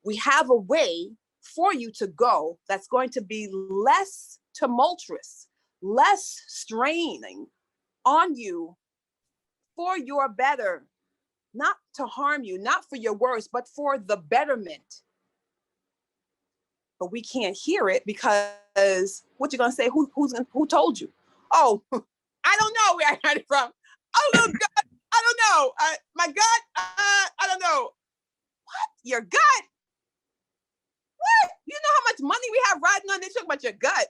we have a way for you to go that's going to be less tumultuous, less straining on you, for your better, not to harm you, not for your worse, but for the betterment. But we can't hear it because what you're gonna say? Who told you? Oh, I don't know where I got it from. Oh, God, I don't know. My gut, I don't know. What? Your gut? What? You know how much money we have riding on this? Talking about your gut?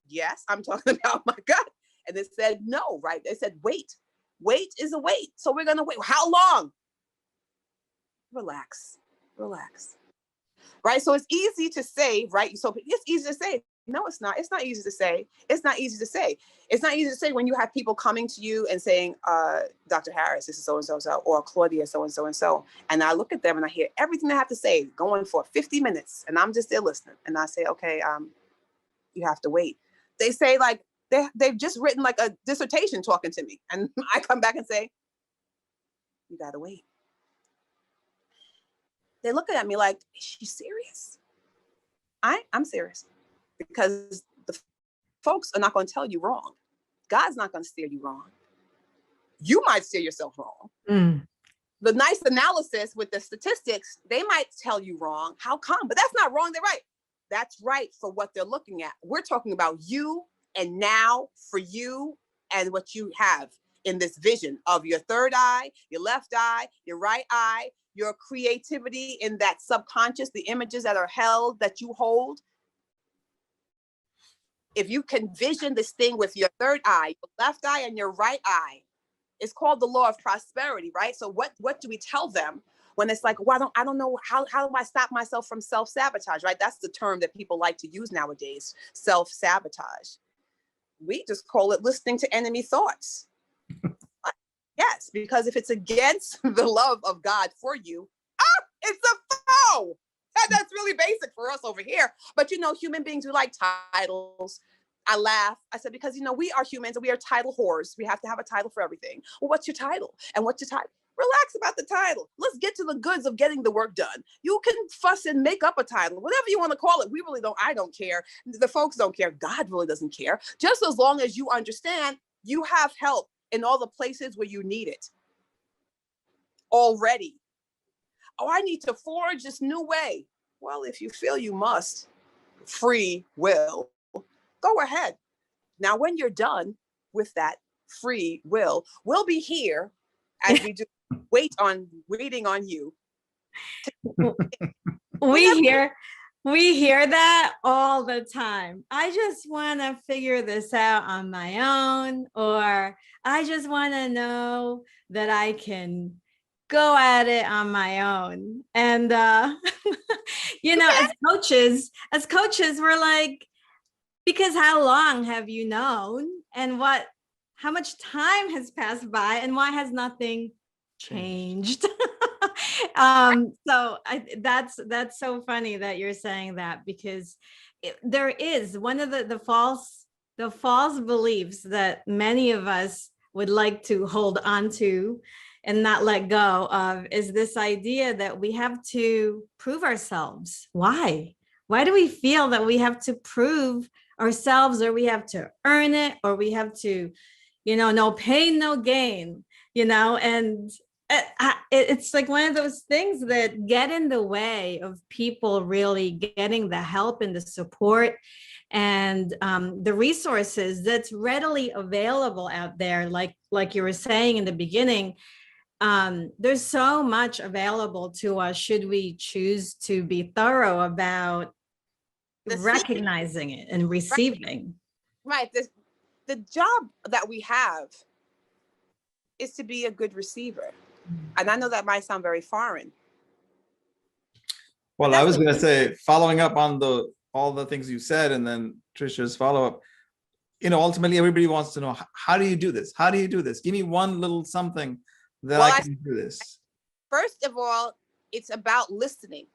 Yes, I'm talking about my gut. And they said no, right? They said wait. Wait is a wait. So we're gonna wait. How long? Relax. Right? So it's easy to say, right? So it's easy to say. No, it's not. It's not easy to say. It's not easy to say. It's not easy to say when you have people coming to you and saying, Dr. Harris, this is so-and-so, or Claudia, so-and-so. And I look at them and I hear everything they have to say going for 50 minutes. And I'm just there listening. And I say, okay, you have to wait. They say like, they've just written like a dissertation talking to me. And I come back and say, you gotta wait. They're looking at me like, is she serious? I'm serious, because the folks are not gonna tell you wrong. God's not gonna steer you wrong. You might steer yourself wrong. The nice analysis with the statistics, they might tell you wrong. How come? But that's not wrong, they're right. That's right for what they're looking at. We're talking about you and now for you and what you have in this vision of your third eye, your left eye, your right eye, your creativity in that subconscious, the images that are held, that you hold. If you can vision this thing with your third eye, your left eye and your right eye, it's called the law of prosperity, right? So what do we tell them when it's like, well, I don't know, how do I stop myself from self-sabotage, right? That's the term that people like to use nowadays, self-sabotage. We just call it listening to enemy thoughts. Yes, because if it's against the love of God for you, it's a foe. That's really basic for us over here. But human beings, we like titles. I laugh. I said, because we are humans and we are title whores. We have to have a title for everything. Well, what's your title? And what's your title? Relax about the title. Let's get to the goods of getting the work done. You can fuss and make up a title, whatever you want to call it. We really don't. I don't care. The folks don't care. God really doesn't care. Just as long as you understand you have help in all the places where you need it already. Oh, I need to forge this new way. Well, if you feel you must, free will, go ahead. Now, when you're done with that free will, we'll be here as we do waiting on you. We hear that all the time. I just want to figure this out on my own, or I just want to know that I can go at it on my own. And as coaches, we're like, because how long have you known, and how much time has passed by, and why has nothing changed? That's so funny that you're saying that, because there is one of the false beliefs that many of us would like to hold on to and not let go of, is this idea that we have to prove ourselves. Why do we feel that we have to prove ourselves, or we have to earn it, or we have to, no pain, no gain, and it's like one of those things that get in the way of people really getting the help and the support and the resources that's readily available out there. Like you were saying in the beginning, there's so much available to us should we choose to be thorough about recognizing it and receiving. Right. The job that we have is to be a good receiver. And I know that might sound very foreign. Well, I was going to say, following up on all the things you said, and then Tricia's follow-up, ultimately everybody wants to know, how do you do this? How do you do this? Give me one little something that I can do this. First of all, it's about listening.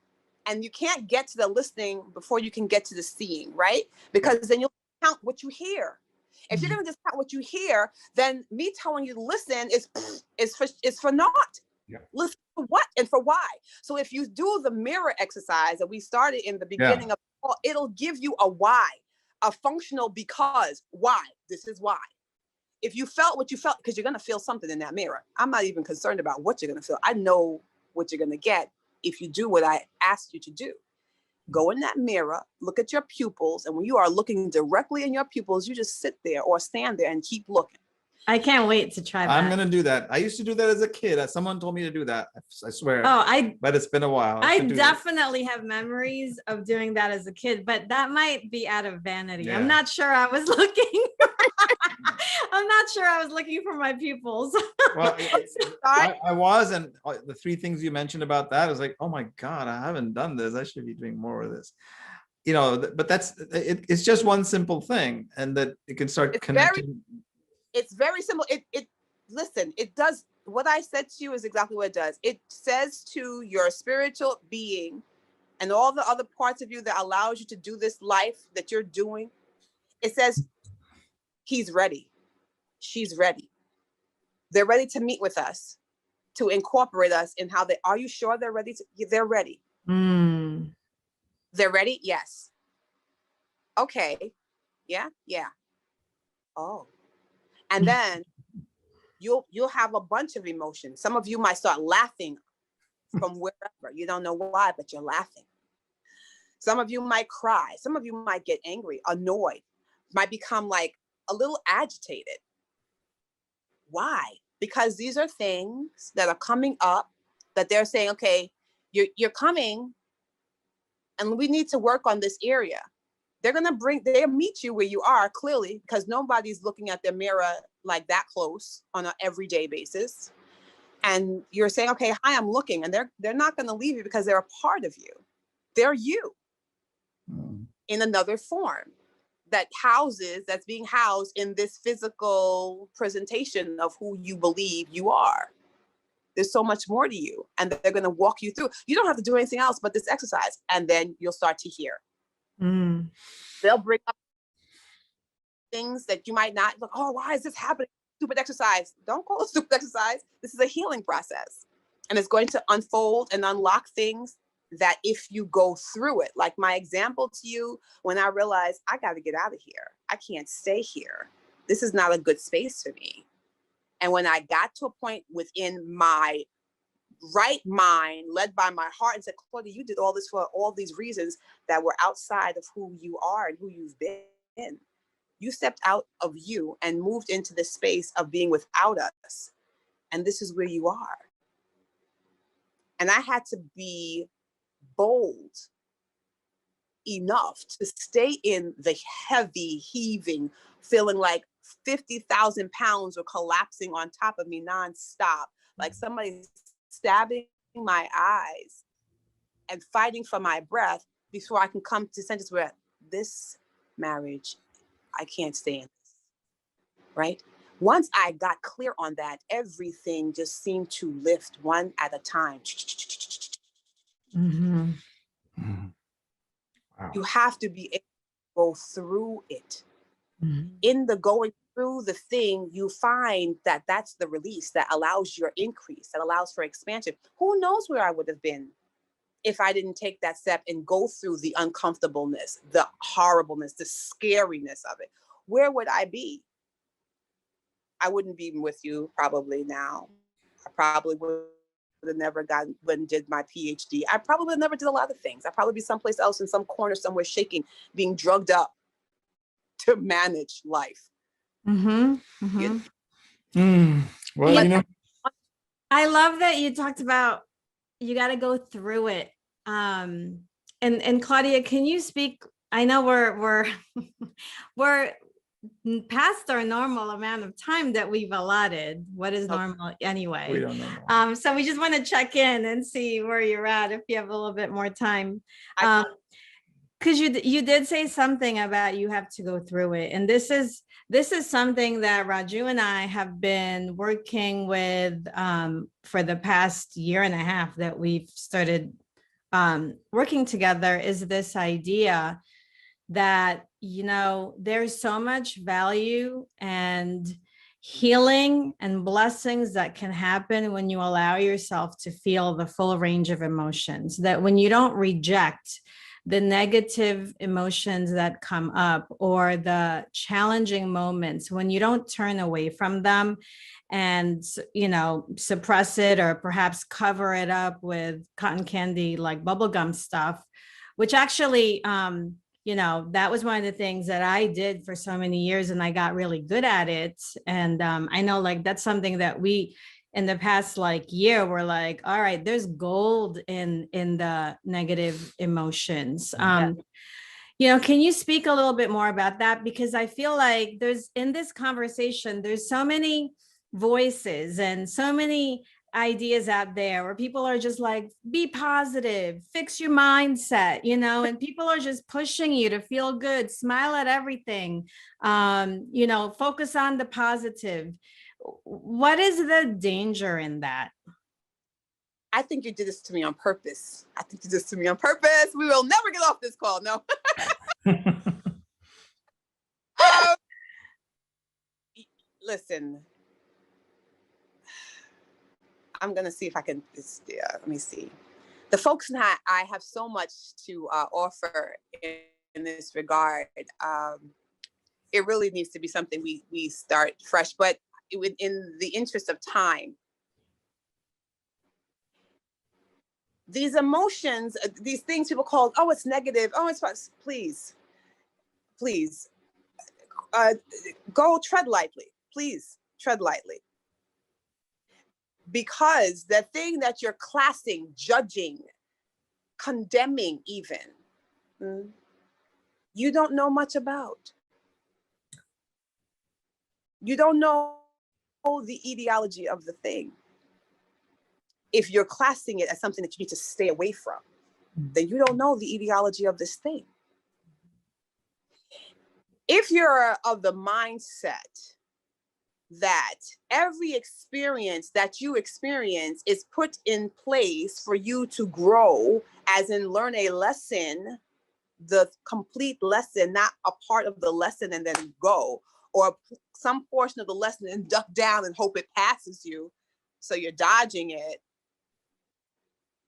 And you can't get to the listening before you can get to the seeing, right? Because then you'll count what you hear. If you're going to discount what you hear, then me telling you to listen is for naught. Yeah. Listen for what and for why. So if you do the mirror exercise that we started in the beginning of the call, it'll give you a why, a functional because. Why? This is why. If you felt what you felt, because you're going to feel something in that mirror. I'm not even concerned about what you're going to feel. I know what you're going to get if you do what I asked you to do. Go in that mirror, look at your pupils, and when you are looking directly in your pupils, you just sit there or stand there and keep looking. I can't wait to try that. I'm going to do that. I used to do that as a kid. Someone told me to do that. I swear. But it's been a while. I definitely have memories of doing that as a kid, but that might be out of vanity. Yeah. I'm not sure I was looking. I'm not sure I was looking for my pupils. Well, I was, and the three things you mentioned about that, I was like, oh my God, I haven't done this. I should be doing more of this. But it's just one simple thing, and that it can start connecting. It's very simple. Listen, it does what I said to you is exactly what it does. It says to your spiritual being and all the other parts of you that allows you to do this life that you're doing. It says, he's ready. She's ready. They're ready to meet with us, to incorporate us in how are you sure they're ready? They're ready. They're ready? Yes. Okay. Yeah. Oh. And then you'll have a bunch of emotions. Some of you might start laughing from wherever. You don't know why, but you're laughing. Some of you might cry. Some of you might get angry, annoyed, might become like a little agitated. Why? Because these are things that are coming up that they're saying, okay, you're coming and we need to work on this area. They'll meet you where you are, clearly, because nobody's looking at their mirror like that close on an everyday basis. And you're saying, okay, hi, I'm looking. And they're not going to leave you because they're a part of you. They're you in another form that's being housed in this physical presentation of who you believe you are. There's so much more to you. And they're going to walk you through. You don't have to do anything else but this exercise. And then you'll start to hear. They'll bring up things that you might not look, oh, why is this happening? Stupid exercise. Don't call it stupid exercise. This is a healing process. And it's going to unfold and unlock things that if you go through it, like my example to you, when I realized I got to get out of here. I can't stay here. This is not a good space for me. And when I got to a point within my right mind, led by my heart, and said, Claudia, you did all this for all these reasons that were outside of who you are and who you've been. You stepped out of you and moved into the space of being without us. And this is where you are. And I had to be bold enough to stay in the heavy heaving, feeling like 50,000 pounds were collapsing on top of me nonstop, like somebody stabbing my eyes and fighting for my breath before I can come to sentence where this marriage, I can't stay in this, right? Once I got clear on that, everything just seemed to lift one at a time. Wow. You have to be able to go through it. In the going through the thing, you find that that's the release that allows your increase, that allows for expansion. Who knows where I would have been if I didn't take that step and go through the uncomfortableness, the horribleness, the scariness of it. Where would I be? I wouldn't be with you probably now. I probably would have never did my PhD. I probably would never did a lot of things. I'd probably be someplace else in some corner somewhere shaking, being drugged up to manage life. Well, I love that you talked about you got to go through it. And Claudia, can you speak? I know we're we're past our normal amount of time that we've allotted. What is normal anyway? we don't know. So we just want to check in and see where you're at if you have a little bit more time. Because you did say something about you have to go through it, and this is something that Raju and I have been working with for the past year and a half that we've started working together. Is this idea that, you know, there's so much value and healing and blessings that can happen when you allow yourself to feel the full range of emotions, that when you don't reject the negative emotions that come up or the challenging moments, when you don't turn away from them and, you know, suppress it or perhaps cover it up with cotton candy, like bubblegum stuff, which actually, you know, that was one of the things that I did for so many years and I got really good at it. And I know like that's something that we, in the past like year, we're like, all right, there's gold in the negative emotions. You know, can you speak a little bit more about that? Because I feel like there's, in this conversation, there's so many voices and so many ideas out there where people are just like, be positive, fix your mindset, you know, and people are just pushing you to feel good, smile at everything, you know, focus on the positive. What is the danger in that? I think you did this to me on purpose. I think you did this to me on purpose. We will never get off this call. No. Listen, I'm going to see if I can, let me see. The folks and I have so much to offer in this regard. It really needs to be something we start fresh, but in the interest of time, these emotions, these things people call, oh, it's negative. Oh, it's please, please, go tread lightly. Please tread lightly. Because the thing that you're classing, judging, condemning even, you don't know much about. You don't know the etiology of the thing. If you're classing it as something that you need to stay away from, then you don't know the etiology of this thing. If you're of the mindset that every experience that you experience is put in place for you to grow, as in learn a lesson, the complete lesson, not a part of the lesson and then go, or some portion of the lesson and duck down and hope it passes you, so you're dodging it,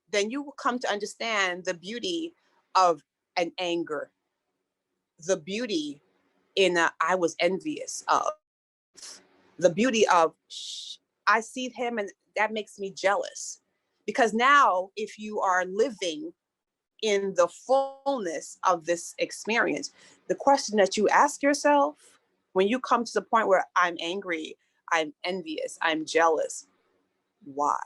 then you will come to understand the beauty of an anger, the beauty in I was envious of, the beauty of I see him and that makes me jealous. Because now if you are living in the fullness of this experience, the question that you ask yourself when you come to the point where I'm angry, I'm envious, I'm jealous, why?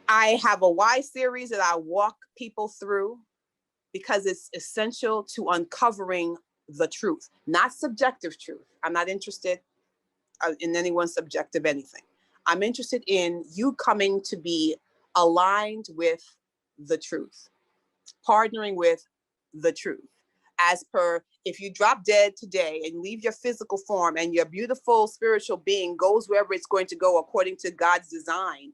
I have a why series that I walk people through because it's essential to uncovering the truth, not subjective truth. I'm not interested in anyone's subjective anything. I'm interested in you coming to be aligned with the truth, partnering with the truth. As per, if you drop dead today and leave your physical form and your beautiful spiritual being goes wherever it's going to go according to God's design,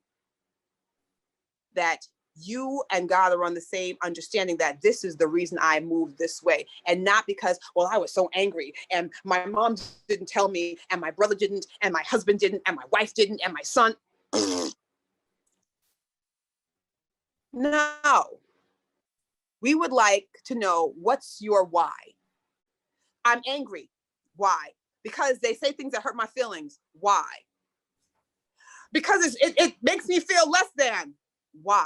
that you and God are on the same understanding that this is the reason I moved this way, and not because, well, I was so angry and my mom didn't tell me and my brother didn't and my husband didn't and my wife didn't and my son. No, we would like to know, what's your why? I'm angry. Why? Because they say things that hurt my feelings. Why? Because it makes me feel less than. Why?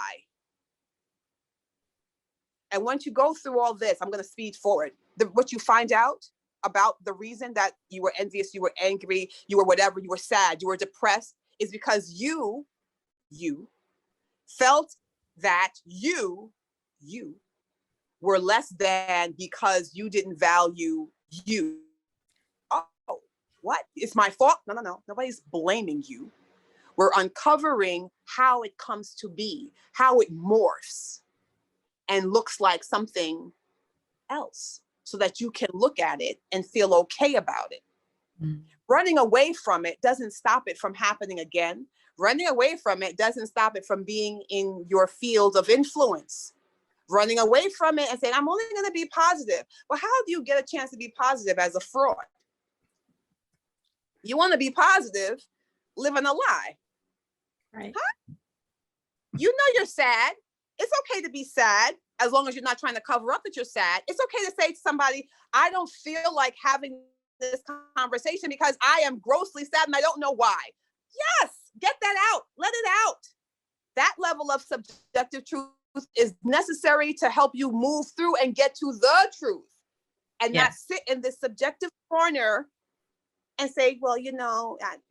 And once you go through all this, I'm going to speed forward. What you find out about the reason that you were envious, you were angry, you were whatever, you were sad, you were depressed, is because you felt that you were less than because you didn't value you. Oh, what? It's my fault? No. Nobody's blaming you. We're uncovering how it comes to be, how it morphs and looks like something else, so that you can look at it and feel okay about it. Running away from it doesn't stop it from happening again. Running away from it doesn't stop it from being in your field of influence. Running away from it and saying, I'm only going to be positive. Well, how do you get a chance to be positive as a fraud? You want to be positive, living a lie. Right. Huh? You know you're sad. It's okay to be sad as long as you're not trying to cover up that you're sad. It's okay to say to somebody, I don't feel like having this conversation because I am grossly sad and I don't know why. Yes, get that out. Let it out. That level of subjective truth is necessary to help you move through and get to the truth, and not sit in this subjective corner and say, well,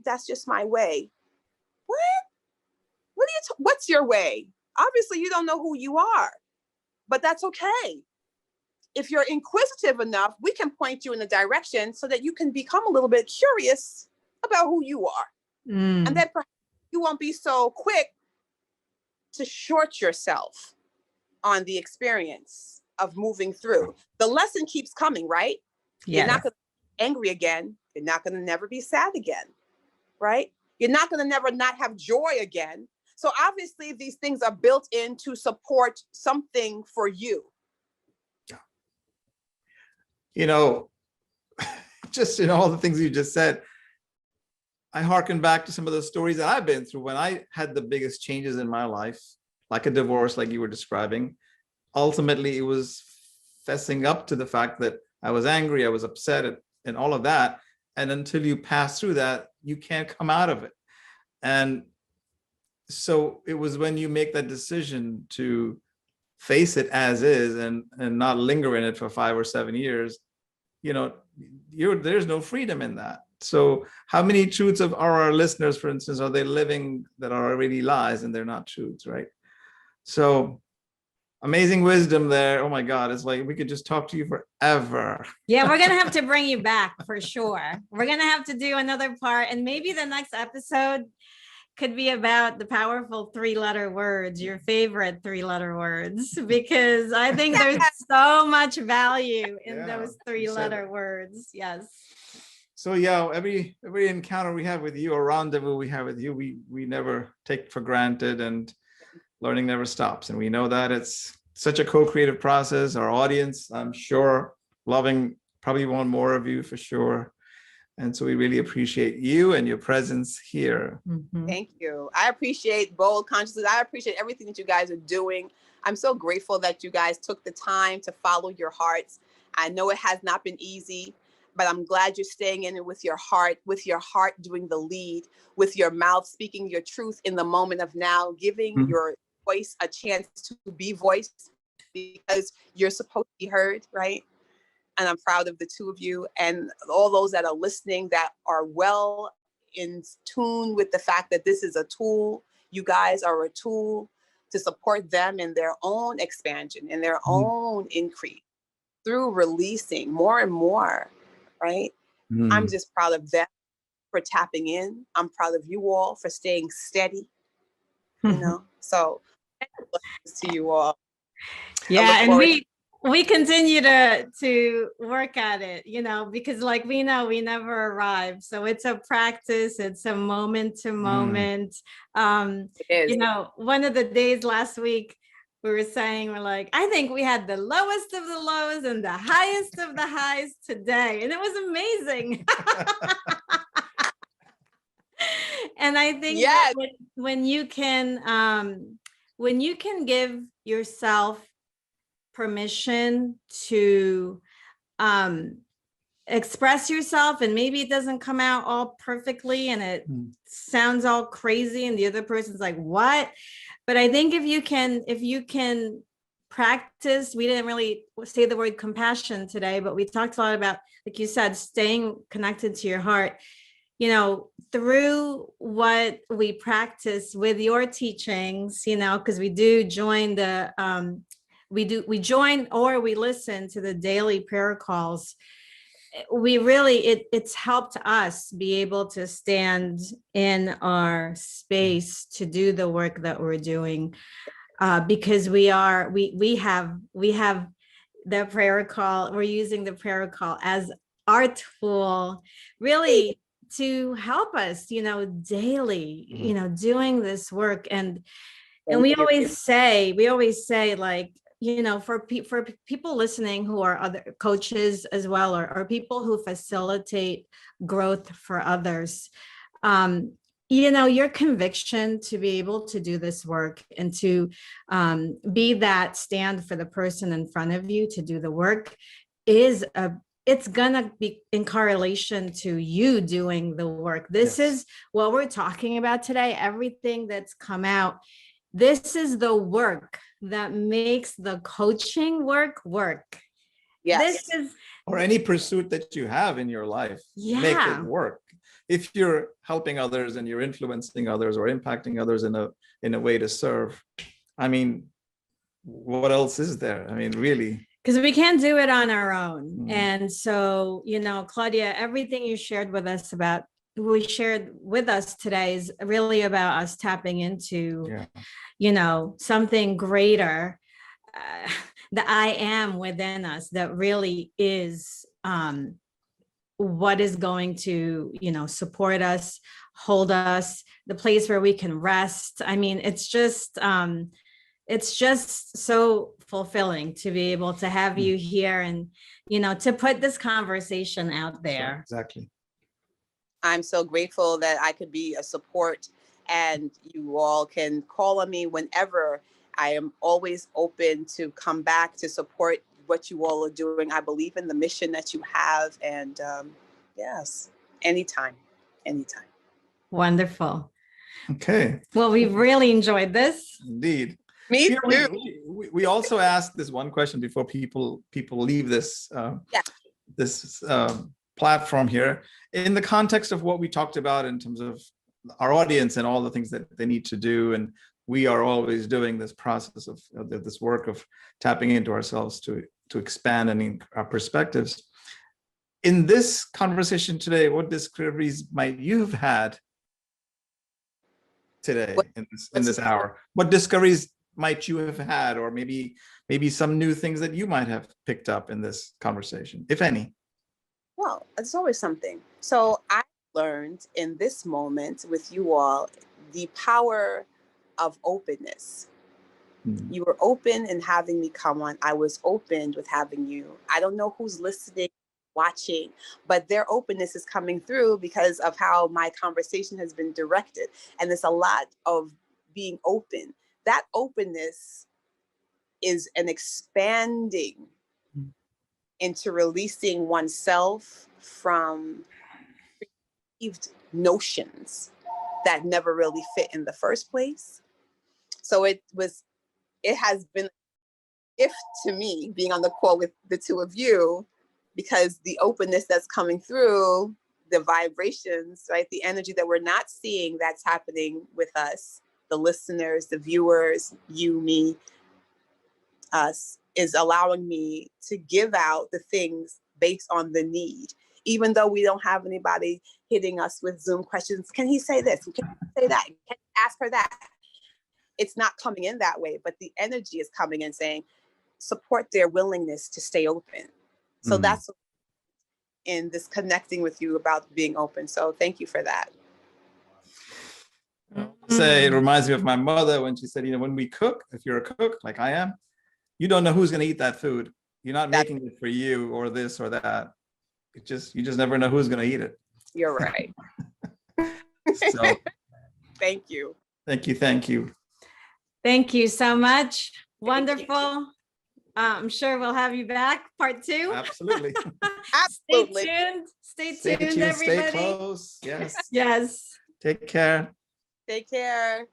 that's just my way. What? What's your way? Obviously, you don't know who you are, but that's okay. If you're inquisitive enough, we can point you in a direction so that you can become a little bit curious about who you are. And then perhaps you won't be so quick to short yourself on the experience of moving through. The lesson keeps coming, right? Yes. You're not going to be angry again. You're not going to never be sad again, right? You're not going to never not have joy again. So obviously these things are built in to support something for you. Just in all the things you just said, I hearken back to some of the stories that I've been through when I had the biggest changes in my life, like a divorce, like you were describing. Ultimately, it was fessing up to the fact that I was angry, I was upset, and all of that. And until you pass through that, you can't come out of it. And so it was when you make that decision to face it as is and not linger in it for 5 or 7 years, there's no freedom in that. So how many truths are our listeners, for instance, are they living that are already lies and they're not truths, right? So amazing wisdom there. Oh my God, it's like we could just talk to you forever. Yeah, we're gonna have to bring you back for sure. We're gonna have to do another part, and maybe the next episode could be about the powerful 3-letter words, your favorite 3-letter words, because I think there's so much value in those 3-letter words. Yes. So yeah, every encounter we have with you, a rendezvous we have with you, we never take for granted, and learning never stops. And we know that it's such a co-creative process. Our audience, I'm sure, probably want more of you for sure. And so we really appreciate you and your presence here. Mm-hmm. Thank you. I appreciate Bold Consciousness. I appreciate everything that you guys are doing. I'm so grateful that you guys took the time to follow your hearts. I know it has not been easy, but I'm glad you're staying in it with your heart doing the lead, with your mouth speaking your truth in the moment of now, giving your voice a chance to be voiced, because you're supposed to be heard, right? And I'm proud of the two of you and all those that are listening that are well in tune with the fact that this is a tool. You guys are a tool to support them in their own expansion, in their own increase through releasing more and more, right? I'm just proud of them for tapping in. I'm proud of you all for staying steady, so to you all. Yeah, and we continue to work at it, because like we know we never arrive. So it's a practice, it's a moment to moment. One of the days last week, we're like, I think we had the lowest of the lows and the highest of the highs today. And it was amazing. And I think that when you can give yourself permission to express yourself, and maybe it doesn't come out all perfectly and it sounds all crazy and the other person's like, what? But I think if you can practice, we didn't really say the word compassion today, but we talked a lot about, like you said, staying connected to your heart, through what we practice with your teachings, because we do join we join or we listen to the daily prayer calls. It's helped us be able to stand in our space to do the work that we're doing, because we have the prayer call. We're using the prayer call as our tool, really, to help us, daily, doing this work. And we always say, like, for people listening who are other coaches as well, or people who facilitate growth for others, your conviction to be able to do this work and to be that stand for the person in front of you to do the work it's gonna be in correlation to you doing the work. This is what we're talking about today. Everything that's come out, this is the work that makes the coaching work. Yes. This is, or any pursuit that you have in your life, make it work. If you're helping others and you're influencing others or impacting others in a way to serve, I mean, what else is there? I mean, really. Because we can't do it on our own. And so, Claudia, everything you shared with us today is really about us tapping into, something greater, the I am within us that really is what is going to, support us, hold us, the place where we can rest. I mean, it's just so fulfilling to be able to have you here and, to put this conversation out there. Exactly. I'm so grateful that I could be a support, and you all can call on me whenever. I am always open to come back to support what you all are doing. I believe in the mission that you have, and yes, anytime. Wonderful. Okay, Well, we've really enjoyed this. indeed. Me Here too. we also asked this one question before people leave this Yeah. this platform here, in the context of what we talked about in terms of our audience and all the things that they need to do, and we are always doing this process of this work of tapping into ourselves to expand our perspectives. In this conversation today, what discoveries might you have had today in this hour? What discoveries might you have had, or maybe some new things that you might have picked up in this conversation, if any? Well, it's always something. So I learned in this moment with you all the power of openness. You were open in having me come on. I was open with having you. I don't know who's listening, watching, but their openness is coming through because of how my conversation has been directed. And there's a lot of being open. That openness is an expanding into releasing oneself from perceived notions that never really fit in the first place. So it has been a gift to me being on the call with the two of you, because the openness that's coming through, the vibrations, right? The energy that we're not seeing that's happening with us, the listeners, the viewers, you, me, us, is allowing me to give out the things based on the need. Even though we don't have anybody hitting us with Zoom questions, can he say this? Can he say that? Can you ask her that? It's not coming in that way, but the energy is coming in saying, support their willingness to stay open. So that's in this connecting with you about being open. So thank you for that. Say, it reminds me of my mother when she said, when we cook, if you're a cook like I am, you don't know who's going to eat that food. You're not making it for you or this or that. You just never know who's going to eat it. You're right. So thank you. Thank you. Thank you so much. Wonderful. I'm sure we'll have you back, part 2. Absolutely. Absolutely. Stay tuned, everybody. Stay close. Yes. Yes. Take care. Take care.